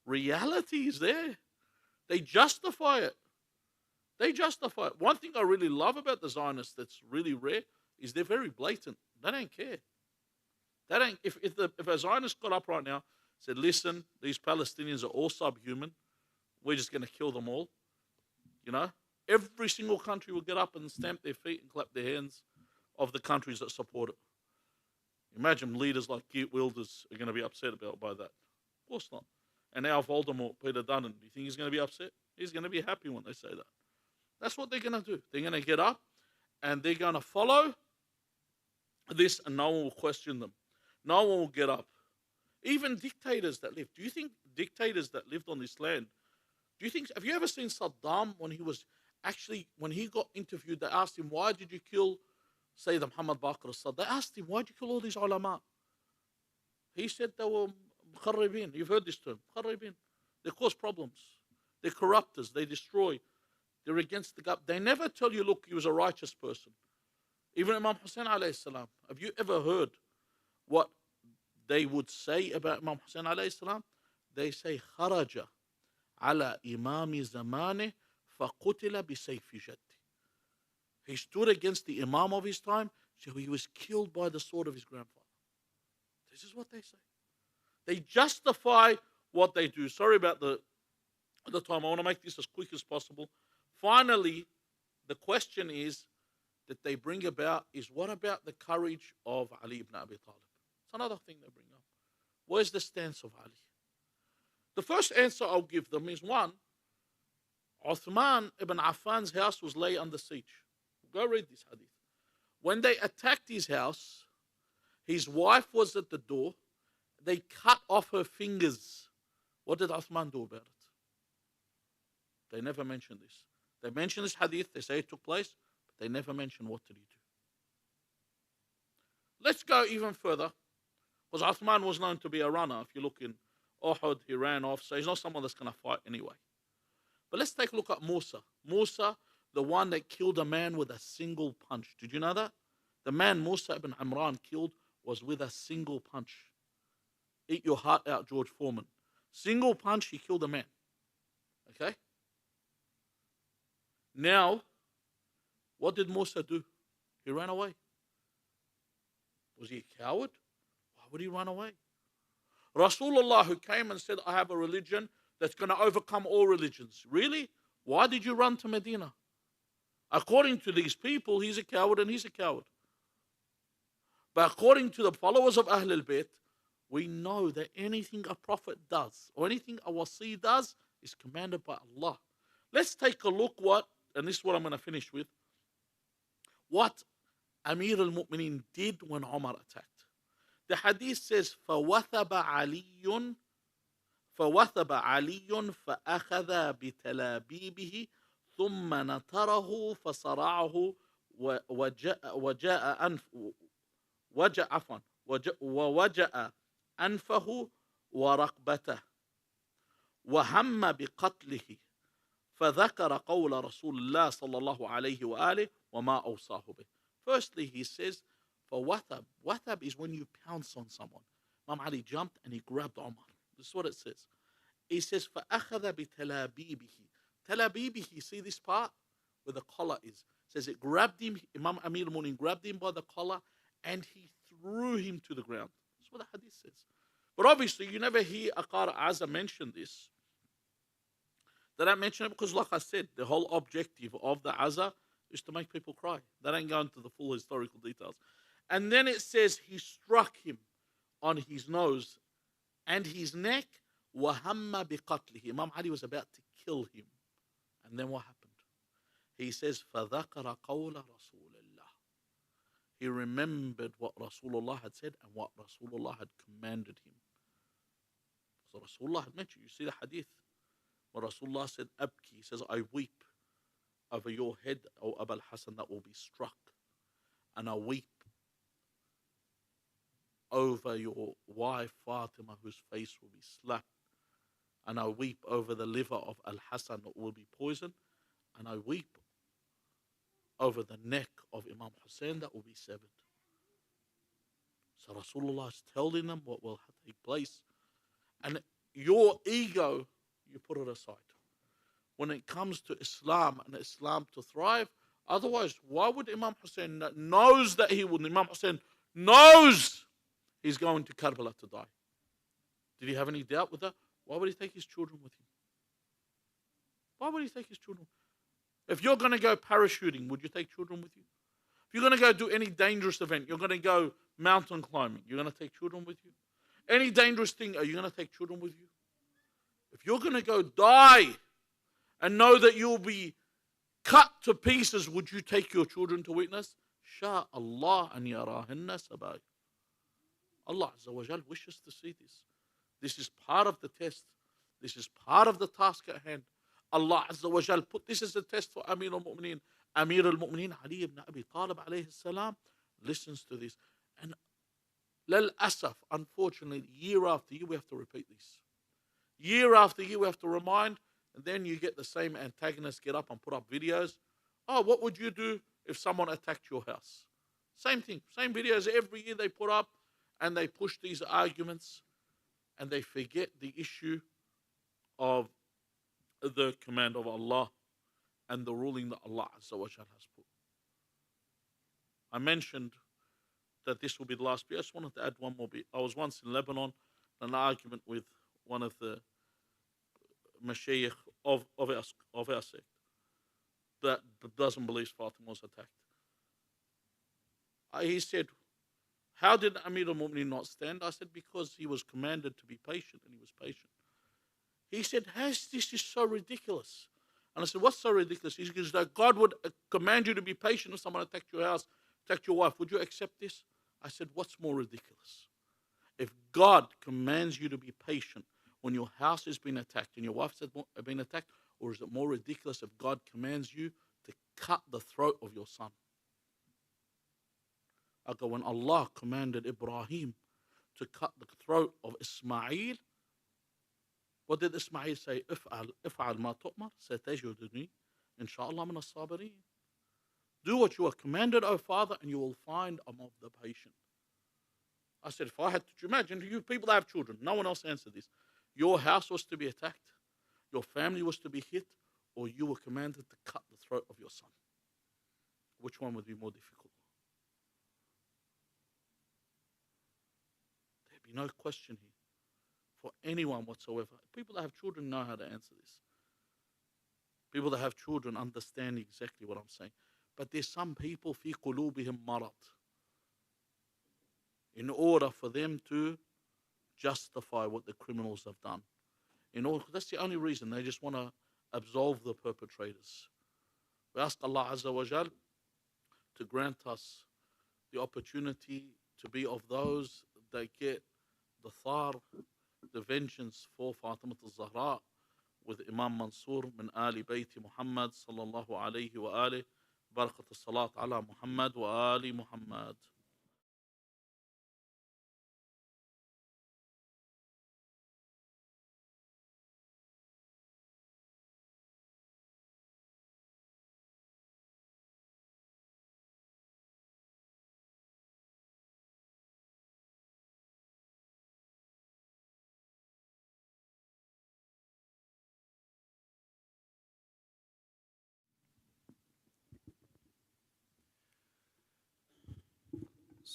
Reality is there. They justify it. They justify it. One thing I really love about the Zionists that's really rare is they're very blatant. They don't care. They don't. If a Zionist got up right now, said, listen, these Palestinians are all subhuman, we're just going to kill them all. You know, every single country will get up and stamp their feet and clap their hands of the countries that support it. Imagine leaders like Geert Wilders are going to be upset by that. Of course not. And now Voldemort, Peter Dunnan, do you think he's going to be upset? He's going to be happy when they say that. That's what they're going to do. They're going to get up and they're going to follow this, and no one will question them. No one will get up. Even dictators that live. Do you think dictators that lived on this land, have you ever seen Saddam when he got interviewed, they asked him, why did you kill Sayyid Muhammad Baqir al-Sad? They asked him, why did you kill all these ulama? He said they were mukharribin. You've heard this term, mukharribin. They cause problems. They're corruptors. They destroy. They're against the government. They never tell you, look, he was a righteous person. Even Imam Hussein alayhi salam. Have you ever heard what they would say about Imam Hussein alayhi salam? They say, kharaja ala imami zamane faqutila bisayfi jaddi. He stood against the imam of his time, so he was killed by the sword of his grandfather. This is what they say. They justify what they do. Sorry about the time. I want to make this as quick as possible. Finally, the question is that they bring about is, what about the courage of Ali ibn Abi Talib? It's another thing they bring up. Where's the stance of Ali? The first answer I'll give them is, one, Uthman ibn Affan's house was lay under siege. Go read this hadith. When they attacked his house, his wife was at the door. They cut off her fingers. What did Uthman do about it? They never mention this. They mention this hadith, they say it took place, but they never mention what did he do. Let's go even further, because Uthman was known to be a runner. If you look in Uhud, he ran off, so he's not someone that's going to fight anyway. But let's take a look at Musa. Musa, the one that killed a man with a single punch. Did you know that? The man Musa ibn Imran killed was with a single punch. Eat your heart out, George Foreman. Single punch, he killed a man. Okay? Now, what did Musa do? He ran away. Was he a coward? Why would he run away? Rasulullah, who came and said, I have a religion that's going to overcome all religions. Really? Why did you run to Medina? According to these people, he's a coward and he's a coward. But according to the followers of Ahlul Bayt, we know that anything a prophet does or anything a wasi does is commanded by Allah. Let's take a look what, and this is what I'm going to finish with, what Amir al-Mu'mineen did when Umar attacked. The hadith says, فَوَثَبَ عَلِيٌّ فَأَخَذَ بِتَلَابِيبِهِ ثُمَّ نَتَرَهُ فَصَرَعَهُ ووجأ أنفه ورقبته وهم بقتله فذكر قول رسول الله صلى الله عليه وآله وما أوصاه به. Firstly, he says, for wathab. Wathab is when you pounce on someone. Imam Ali jumped and he grabbed Umar. This is what it says. He says, فَأَخَذَ بِتَلَابِيبِهِ. Talabibihi, see this part where the collar is. It says it grabbed him, Imam Amir al-Mu'minin grabbed him by the collar and he threw him to the ground. That's what the hadith says. But obviously, you never hear Aqar Azza mention this. They don't mention it because, like I said, the whole objective of the Azza is to make people cry. They don't go into the full historical details. And then it says he struck him on his nose and his neck. وَهَمَّ بِقَتْلِهِ. Imam Ali was about to kill him. And then what happened? He says, فَذَكَرَ قَوْلَ رَسُولِ اللَّهِ. He remembered what Rasulullah had said and what Rasulullah had commanded him. So Rasulullah had mentioned, you see the hadith, when Rasulullah said, Abki, he says, I weep over your head, O Abu al-Hasan, that will be struck. And I weep over your wife, Fatima, whose face will be slapped. And I weep over the liver of Al-Hasan that will be poisoned. And I weep over the neck of Imam Hussein that will be severed. So Rasulullah is telling them what will take place. And your ego, you put it aside. When it comes to Islam and Islam to thrive, otherwise, why would Imam Hussein knows that he would? Imam Hussein knows he's going to Karbala to die. Did he have any doubt with that? Why would he take his children with him? Why would he take his children? If you're going to go parachuting, would you take children with you? If you're going to go do any dangerous event, you're going to go mountain climbing, you're going to take children with you? Any dangerous thing, are you going to take children with you? If you're going to go die and know that you'll be cut to pieces, would you take your children to witness? Sha Allah an yarahinna sabai. Allah Azza wa Jal wishes to see this. This is part of the test. This is part of the task at hand. Allah Azza wa Jal put this as a test for Amir al-Mu'mineen. Amir al-Mu'mineen Ali ibn Abi Talib alayhi salam listens to this. And lal asaf, unfortunately, year after year we have to repeat this. Year after year we have to remind, and then you get the same antagonists get up and put up videos. Oh, what would you do if someone attacked your house? Same thing, same videos every year they put up, and they push these arguments, and they forget the issue of the command of Allah and the ruling that Allah Azza wa Jal has put. I mentioned that this will be the last bit. I just wanted to add one more bit. I was once in Lebanon in an argument with one of the mashayikh of our sect that doesn't believe Fatima was attacked. He said, how did Amir al-Mu'mineen not stand? I said, because he was commanded to be patient, and he was patient. He said, this is so ridiculous. And I said, what's so ridiculous? He says that God would command you to be patient if someone attacked your house, attacked your wife. Would you accept this? I said, what's more ridiculous? If God commands you to be patient when your house has been attacked and your wife has been attacked, or is it more ridiculous if God commands you to cut the throat of your son? I go, when Allah commanded Ibrahim to cut the throat of Ismail, what did Ismail say? If'al ma tu'mar, satajuduni, inshallah min as-sabirin. Do what you are commanded, O Father, and you will find I'm of the patient. I said, if I had to imagine, you people that have children, no one else answered this. Your house was to be attacked, your family was to be hit, or you were commanded to cut the throat of your son. Which one would be more difficult? There'd be no question here for anyone whatsoever. People that have children know how to answer this. People that have children understand exactly what I'm saying. But there's some people, fi qulubihim marad, in order for them to justify what the criminals have done. That's the only reason. They just want to absolve the perpetrators. We ask Allah Azza wa Jal to grant us the opportunity to be of those that get the thar, the vengeance for Fatimah al-Zahra with Imam Mansur min Ali Bayti Muhammad sallallahu alayhi wa alihi. Barakat as-salat ala Muhammad wa Ali Muhammad.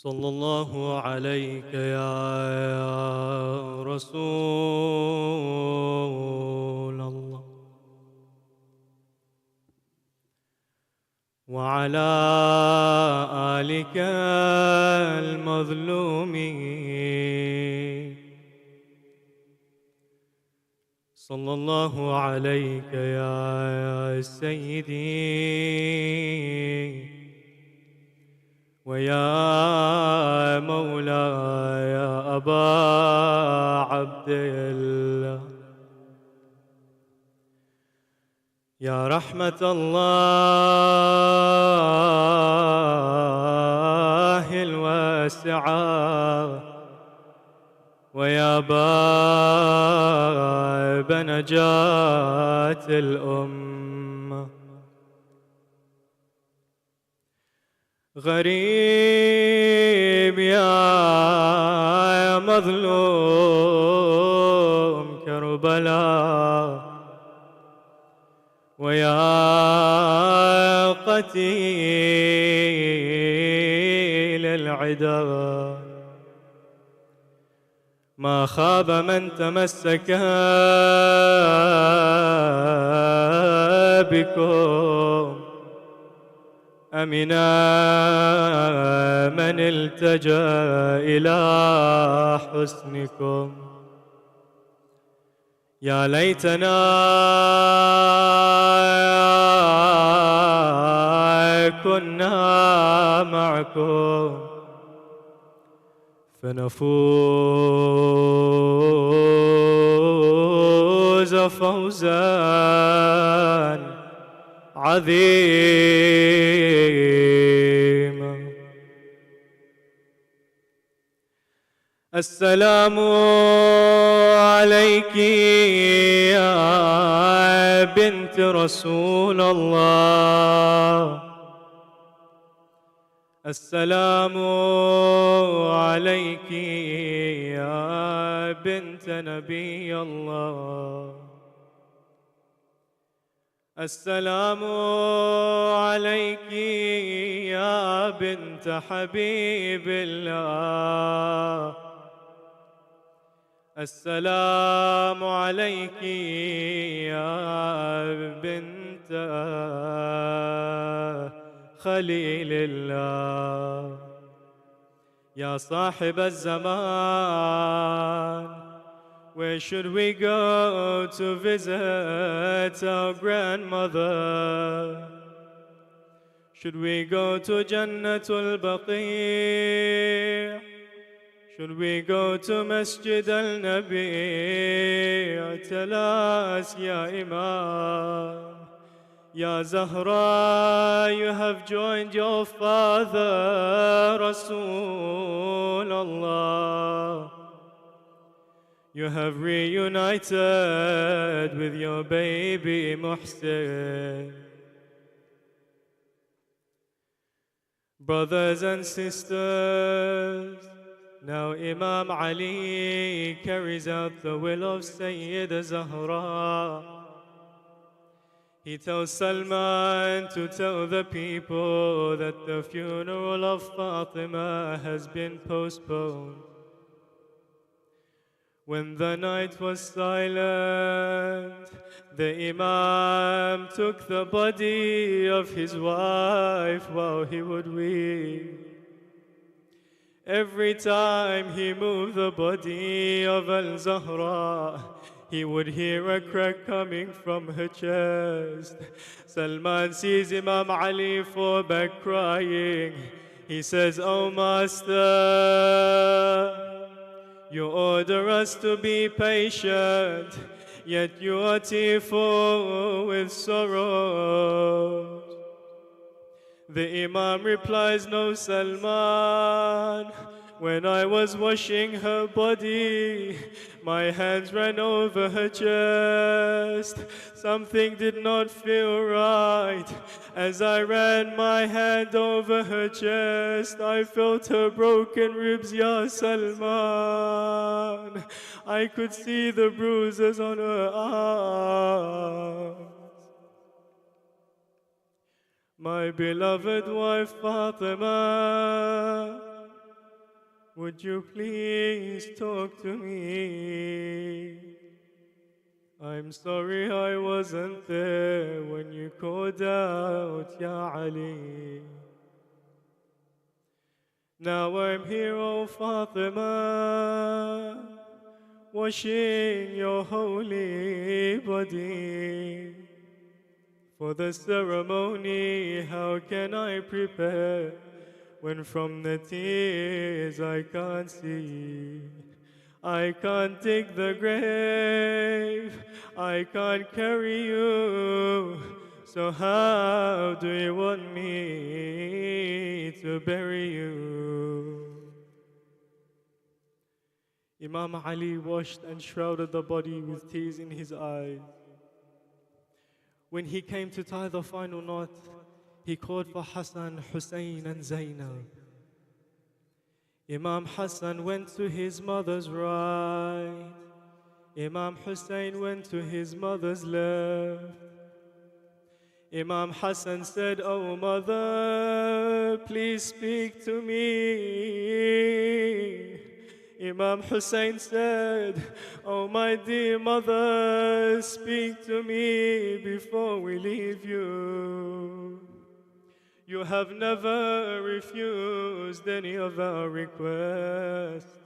صلى الله عليك يا رسول الله وعلى آلك المظلومين صلى الله عليك يا سيدي ويا مولاي يا أبا عبد الله يا رحمة الله الواسعة ويا باب نجاة الأمة غريب يا مظلوم كربلاء ويا قتيل العدا ما خاب من تمسك بكم أمنا من التجأ إلى حسنكم يا ليتنا كنا معكم فنفوز فوزا عظيما السلام عليك يا بنت رسول الله السلام عليك يا بنت نبي الله السلام عليك يا بنت حبيب الله السلام عليك يا بنت خليل الله Ya Sahib al-Zaman. Where should we go to visit our grandmother? Should we go to Jannatul Baqi'? Should we go to Masjid al-Nabi? Tell us, Ya Imam. Ya Zahra, you have joined your father, Rasulullah. You have reunited with your baby Muhsin. Brothers and sisters, now Imam Ali carries out the will of Sayyida Zahra. He tells Salman to tell the people that the funeral of Fatima has been postponed. When the night was silent, the Imam took the body of his wife while he would weep. Every time he moved the body of Al-Zahra, he would hear a crack coming from her chest. Salman sees Imam Ali fall back crying. He says, "Oh Master, you order us to be patient, yet you are tearful with sorrow." The Imam replies, "No, Salman. When I was washing her body, my hands ran over her chest. Something did not feel right. As I ran my hand over her chest, I felt her broken ribs, Ya Salman. I could see the bruises on her arms. My beloved wife Fatima, would you please talk to me? I'm sorry I wasn't there when you called out, Ya Ali. Now I'm here, oh Fatima, washing your holy body. For the ceremony, how can I prepare when from the tears I can't see? I can't dig the grave, I can't carry you. So how do you want me to bury you?" Imam Ali washed and shrouded the body with tears in his eyes. When he came to tie the final knot, he called for Hassan, Hussein and Zainab. Imam Hassan went to his mother's right. Imam Hussein went to his mother's left. Imam Hassan said, "Oh mother, please speak to me." Imam Hussein said, "Oh my dear mother, speak to me before we leave you. You have never refused any of our requests."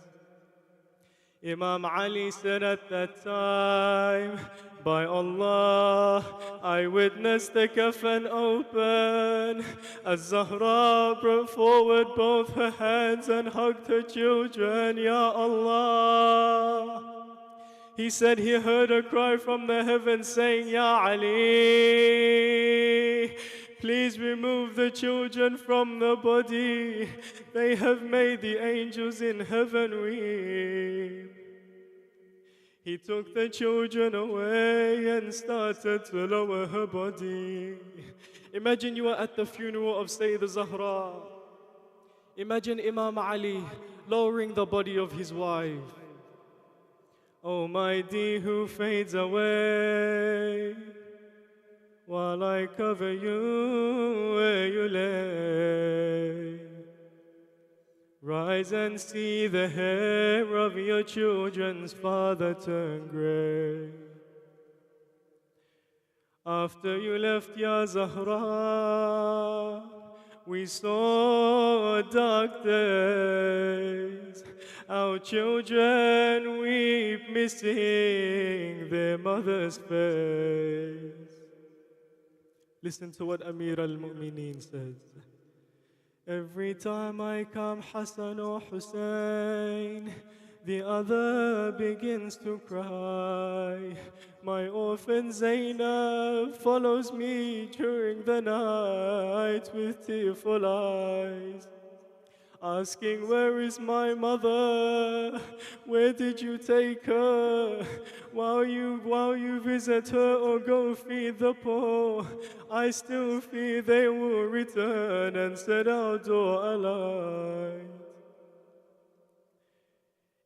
Imam Ali said at that time, "By Allah, I witnessed the coffin open. Az-Zahra brought forward both her hands and hugged her children, Ya Allah." He said he heard a cry from the heavens saying, "Ya Ali, please remove the children from the body. They have made the angels in heaven weep." He took the children away and started to lower her body. Imagine you are at the funeral of Sayyida Zahra. Imagine Imam Ali lowering the body of his wife. "Oh my dear, who fades away while I cover you where you lay. Rise and see the hair of your children's father turn gray. After you left, Ya Zahra, We saw dark days, our children weep missing their mother's face. Listen to what Amir al-Mu'mineen says. Every time I come Hassan or Hussein, the other begins to cry. My orphan Zainab follows me during the night with tearful eyes, asking, where is my mother? Where did you take her? While you visit her or go feed the poor, I still fear they will return and set our door alight.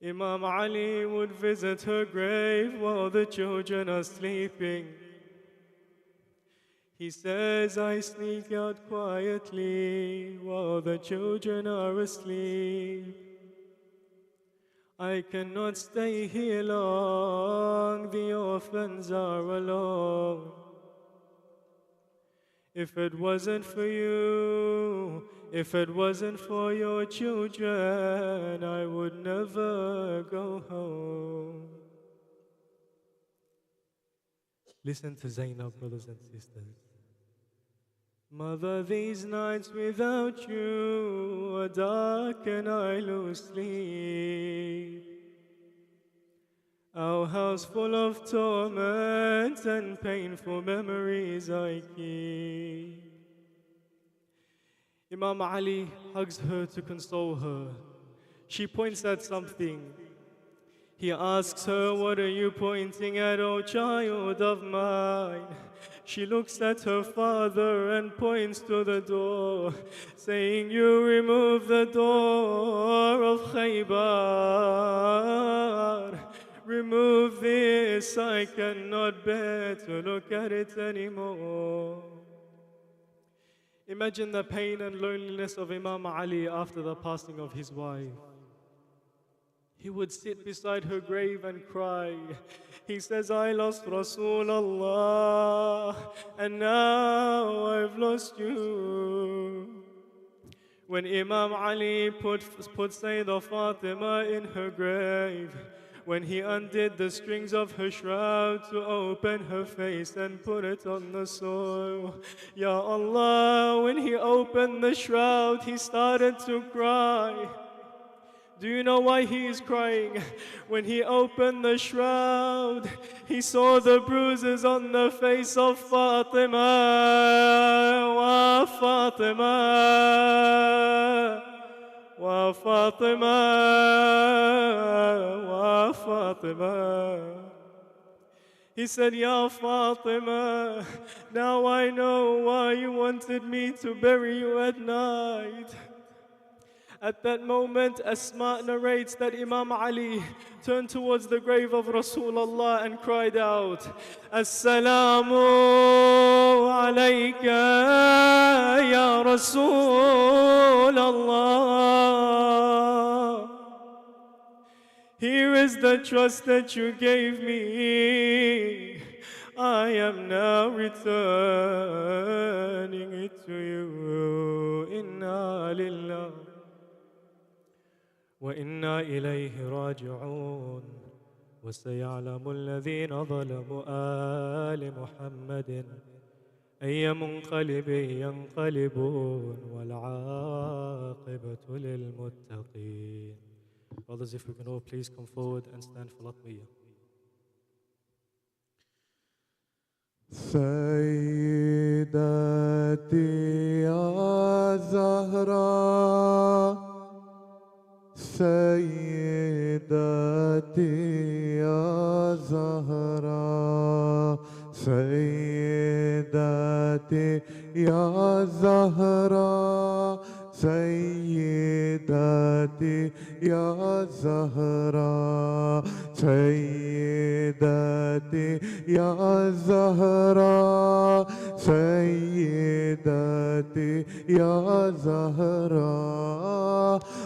Imam Ali would visit her grave while the children are sleeping. He says, I sneak out quietly while the children are asleep. I cannot stay here long, the orphans are alone. If it wasn't for you, if it wasn't for your children, I would never go home. Listen to Zainab, brothers and sisters. Mother, these nights without you are dark and I lose sleep. Our house full of torment and painful memories I keep. Imam Ali hugs her to console her. She points at something. He asks her, what are you pointing at, oh child of mine? She looks at her father and points to the door, saying, you remove the door of Khaybar. Remove this, I cannot bear to look at it anymore. Imagine the pain and loneliness of Imam Ali after the passing of his wife. He would sit beside her grave and cry. He says, I lost Rasulullah, and now I've lost you. When Imam Ali put Sayyidah Fatima in her grave, when he undid the strings of her shroud to open her face and put it on the soil, Ya Allah, when he opened the shroud, he started to cry. Do you know why he is crying? When he opened the shroud, he saw the bruises on the face of Fatima. Wa Fatima, wa Fatima, wa Fatima. He said, Ya Fatima, now I know why you wanted me to bury you at night. At that moment, Asma narrates that Imam Ali turned towards the grave of Rasulullah and cried out, Assalamu alayka ya Rasulallah. Here is the trust that you gave me. I am now returning it to you. Inna lillah وإنا إليه راجعون وسيعلم الذين ظلموا آل محمد أي منقلب ينقلبون والعاقبة للمتقين. Brothers, if we can all please come forward and stand for Fatimiyyah.
سيدتي يا زهراء سيدتي يا زهراء سيدتي يا زهراء سيدتي يا زهراء سيدتي يا زهراء سيدتي يا زهراء.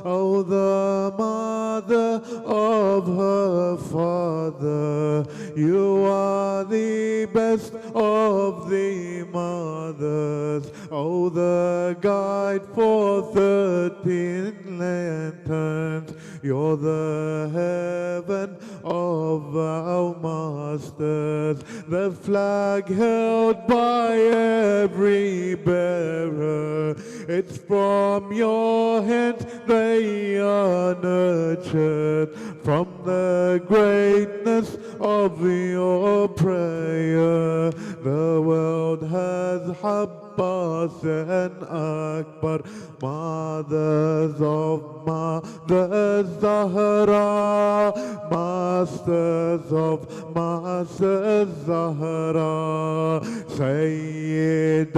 Oh, the mother of her father, you are the best of the mothers. Oh, the guide for 13 lanterns. You're the heaven of our masters, the flag held by every bearer. It's from your hands they are nurtured, from the greatness of your prayer. The world has Abbas and Akbar, mothers of mothers, Zahra, masters of masters, Zahra. Sayyidati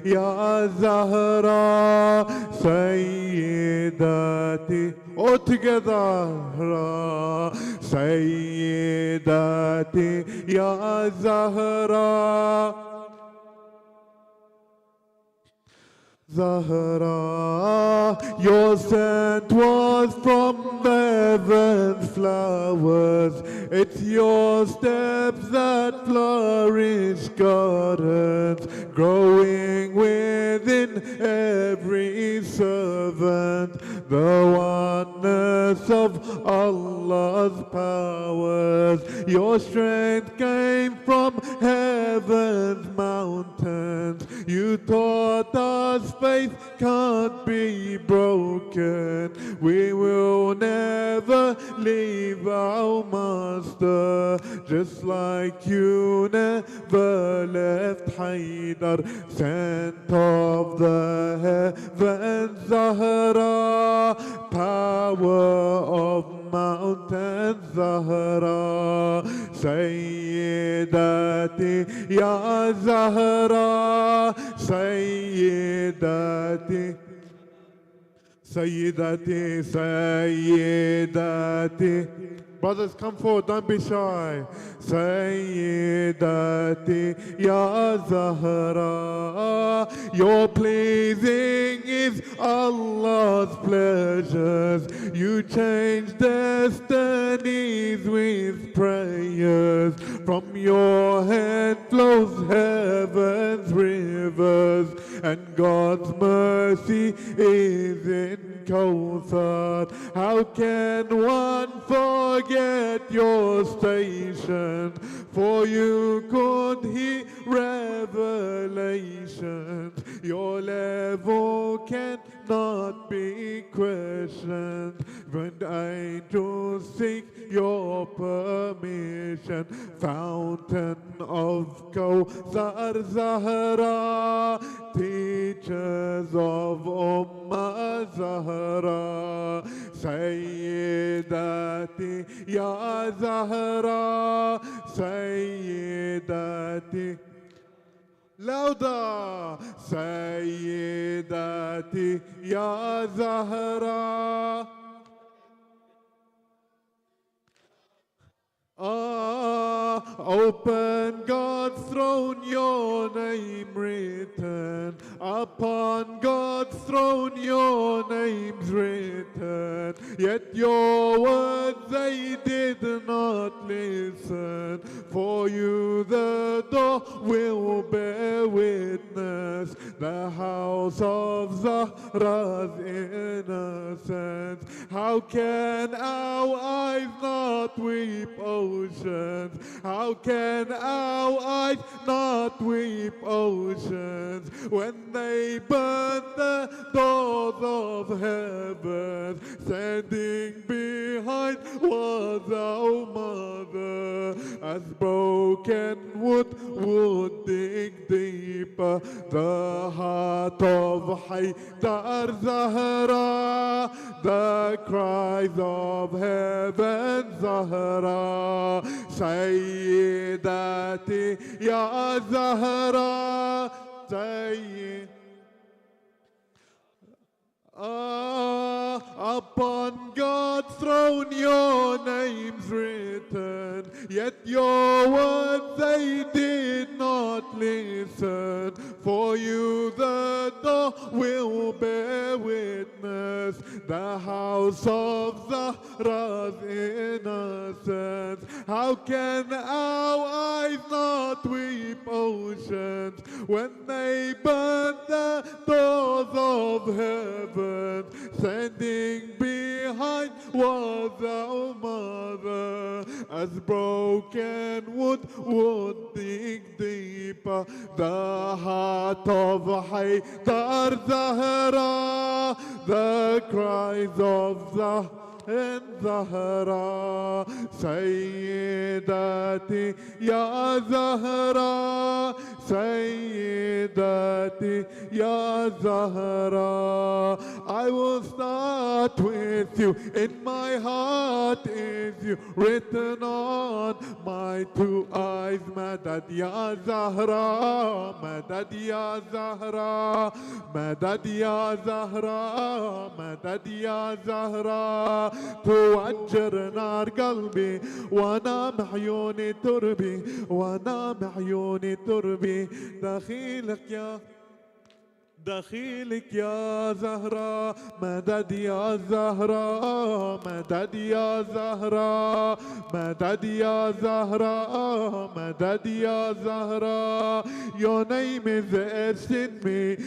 ya Zahra, Sayyidati, all together, Sayyidati ya Zahra, Zahra, your scent was from heaven's flowers. It's your steps that flourish gardens, growing within every servant. The oneness of Allah's powers. Your strength came from heaven's mountains. You taught us faith can't be broken. We will never leave our master, just like you never left Haydar, scent of the heavens, Zahra, power of mountains, Zahra, Sayyidati ya Zahra, Sayyidati, Sayyidati, Sayyidati. Brothers, come forward, don't be shy. Sayyidati ya Zahra, your pleasing is Allah's pleasures. You change destinies with prayers. From your hand flows heaven's rivers, and God's mercy is in Kawthar. How can one forget your station? For you could hear revelations. Your level cannot be questioned. When angels seek your permission, fountain of Kawthar, Zahra, teachers of Ummah, Zahra, Sayyidati ya Zahra, Sayyidati, louder, Sayyidati ya Zahra. Open God's throne, your name written. Upon God's throne, your name's written. Yet your words they did not listen. For you the door will bear witness. The house of Zahra's innocence. How can our eyes not weep oceans? How can our eyes not weep oceans when they burnt the doors of heaven? Standing behind was our mother, as broken wood would dig deeper. The heart of Haydar, Zahra, the cries of heaven, Zahra, Sayyidati ya Zahra, Sayyid. Upon God's throne your name's written, yet your words they did not listen. For you the door will bear witness. witness the house of Zahra's innocence. How can our eyes not weep oceans when they burn the doors of heaven? Standing behind was our mother, as broken wood would dig deeper. The heart of Haydar Zahra, the cries of Zahra, Sayyidati Ya Zahra, Sayyidati Ya Zahra. I will start with you, in my heart is you, written on my two eyes. Madad Ya Zahra, Madad Ya Zahra, Madad Ya Zahra, Madad Ya Zahra. توجر نار قلبي ونام عيوني تربي، ونام عيوني تربي. دخيلك يا زهرة، مدد يا زهرة، مدد يا زهرة، مدد يا زهرة، مدد يا زهرة. Your name is etched in me.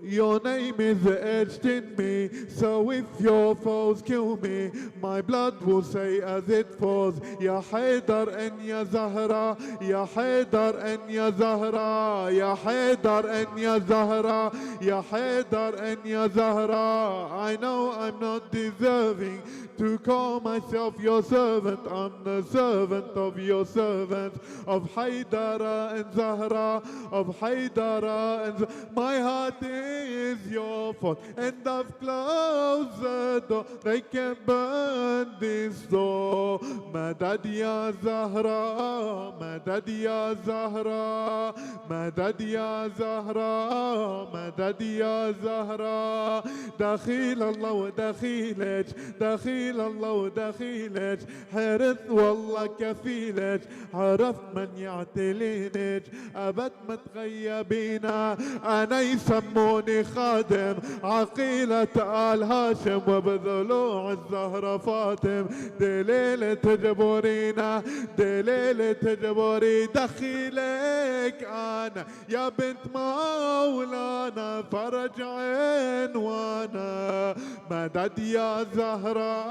Your name is etched in me, so if your foes kill me, my blood will say as it falls, Ya Haydar and Ya Zahra, Ya Haydar and Ya Zahra, Ya Haydar and Ya Zahra, Ya Haydar and Ya Zahra. I know I'm not deserving to call myself your servant. I'm the servant of your servants, of Haydara and Zahra, of Haydara and my heart is your fault, and I've closed the door. They can burn this door. Madad Ya Zahra, Madad Ya Zahra, Madad Ya Zahra, Madad Ya Zahra. دخيل الله ودخيلك، دخيل الله ودخيلك، حرث والله كفيلك، عرفت من يعتلينك، أبد ما تغيبينا. أنا يسموني خادم عقيلة آل هاشم، وبضلوع الزهرة فاطم. دليل تجبرينا، دليل تجبري. دخيلك أنا يا بنت مولانا، فرج عين وانا. مدد يا زهرة،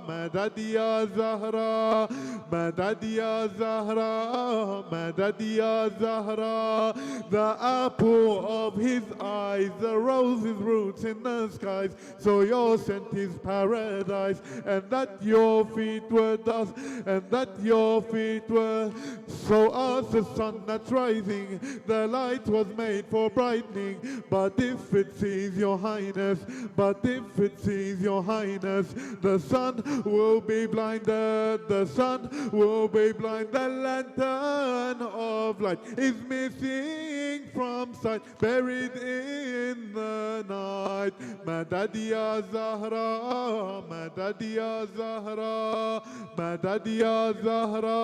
مدد يا زهرة، مدد يا زهرة، مدد يا زهرة. The apple of his eyes, the rose's roots in the skies. So your scent is paradise, and that your feet were dust, and that your feet were. So as the sun that's rising, the light was made for brightening. But if it sees your highness, but if it sees your highness, the sun will be blinded, the sun will be blind. The lantern of light is missing from sight, buried in the night. Madad Ya Zahra, Madad Ya Zahra, Madad Ya Zahra,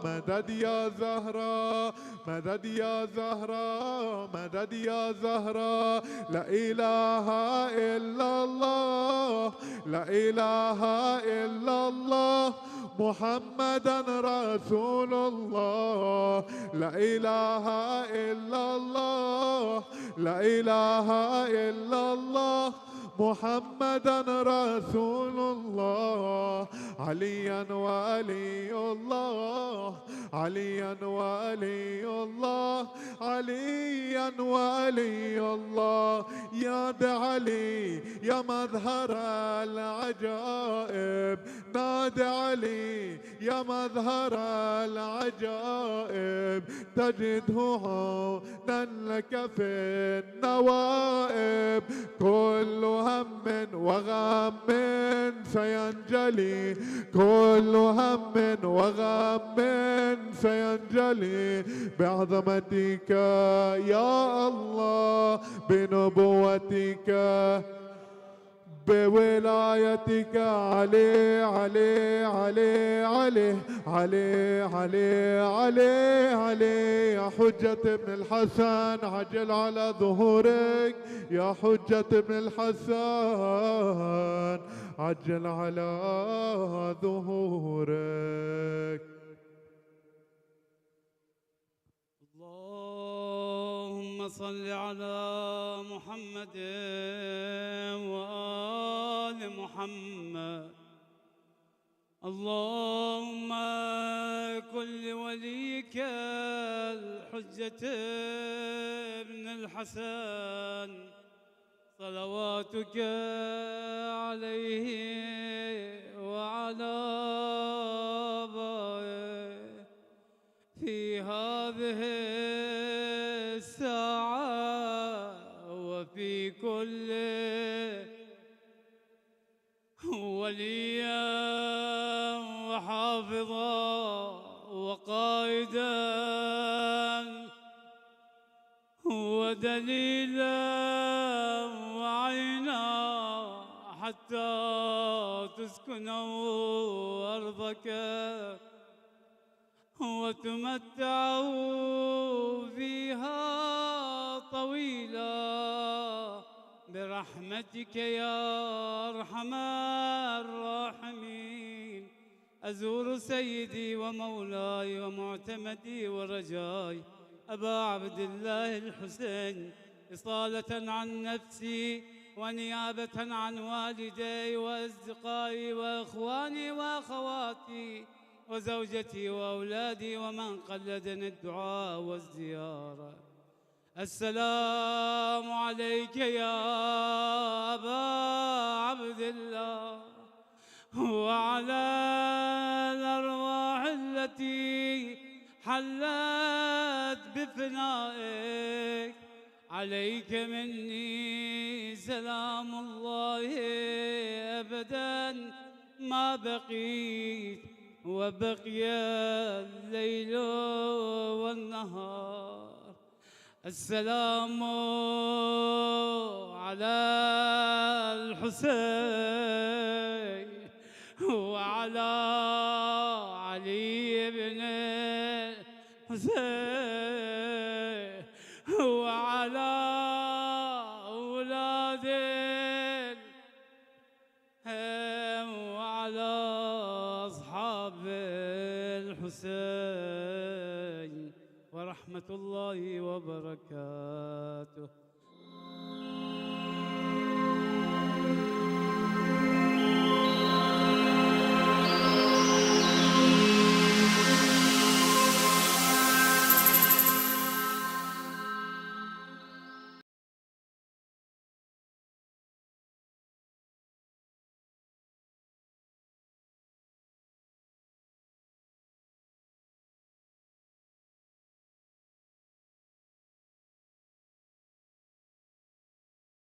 Madad Ya Zahra, Madad Ya Zahra, Madad Ya Zahra. La ilaha illallah, la ilaha illallah, Muhammadan Rasulullah. La ilaha illallah, la ilaha illallah, Muhammadan Rasulullah. Aliyan wa Aliyullah, Aliyan wa Aliyullah, Aliyan wa Aliyullah. Ya Ali, ya مظهر العجائب، نادى علي يا مظهر العجائب. تجده عونا لك في النوائب. كل هم وغم سينجلي، كل هم وغم سينجلي بعظمتك يا الله، بنبوتك، بولايتك علي علي علي علي علي علي علي علي يا حجة ابن الحسن عجل على ظهورك يا حجة ابن الحسن عجل على ظهورك.
اللهم صل على محمد وآل محمد. اللهم كن لوليك الحجة ابن الحسن صلواتك عليه وعلى آبائه في هذه الساعة وفي كل وليا وحافظا وقائدا ودليلا وعينا حتى تسكنوا أرضك وتمتعوا فيها طويلا برحمتك يا أرحم الراحمين. أزور سيدي ومولاي ومعتمدي ورجاي أبا عبد الله الحسين إصالة عن نفسي ونيابة عن والدي وأصدقائي وإخواني وأخواتي وزوجتي وأولادي ومن قلدني الدعاء والزيارة. السلام عليك يا أبا عبد الله وعلى الأرواح التي حلت بفنائك. عليك مني سلام الله أبدا ما بقيت وبقي الليل والنهار. السلام على الحسين وعلى علي بن الحسين وعلى أولاد وعلى أصحاب الحسين ورحمة الله وبركاته.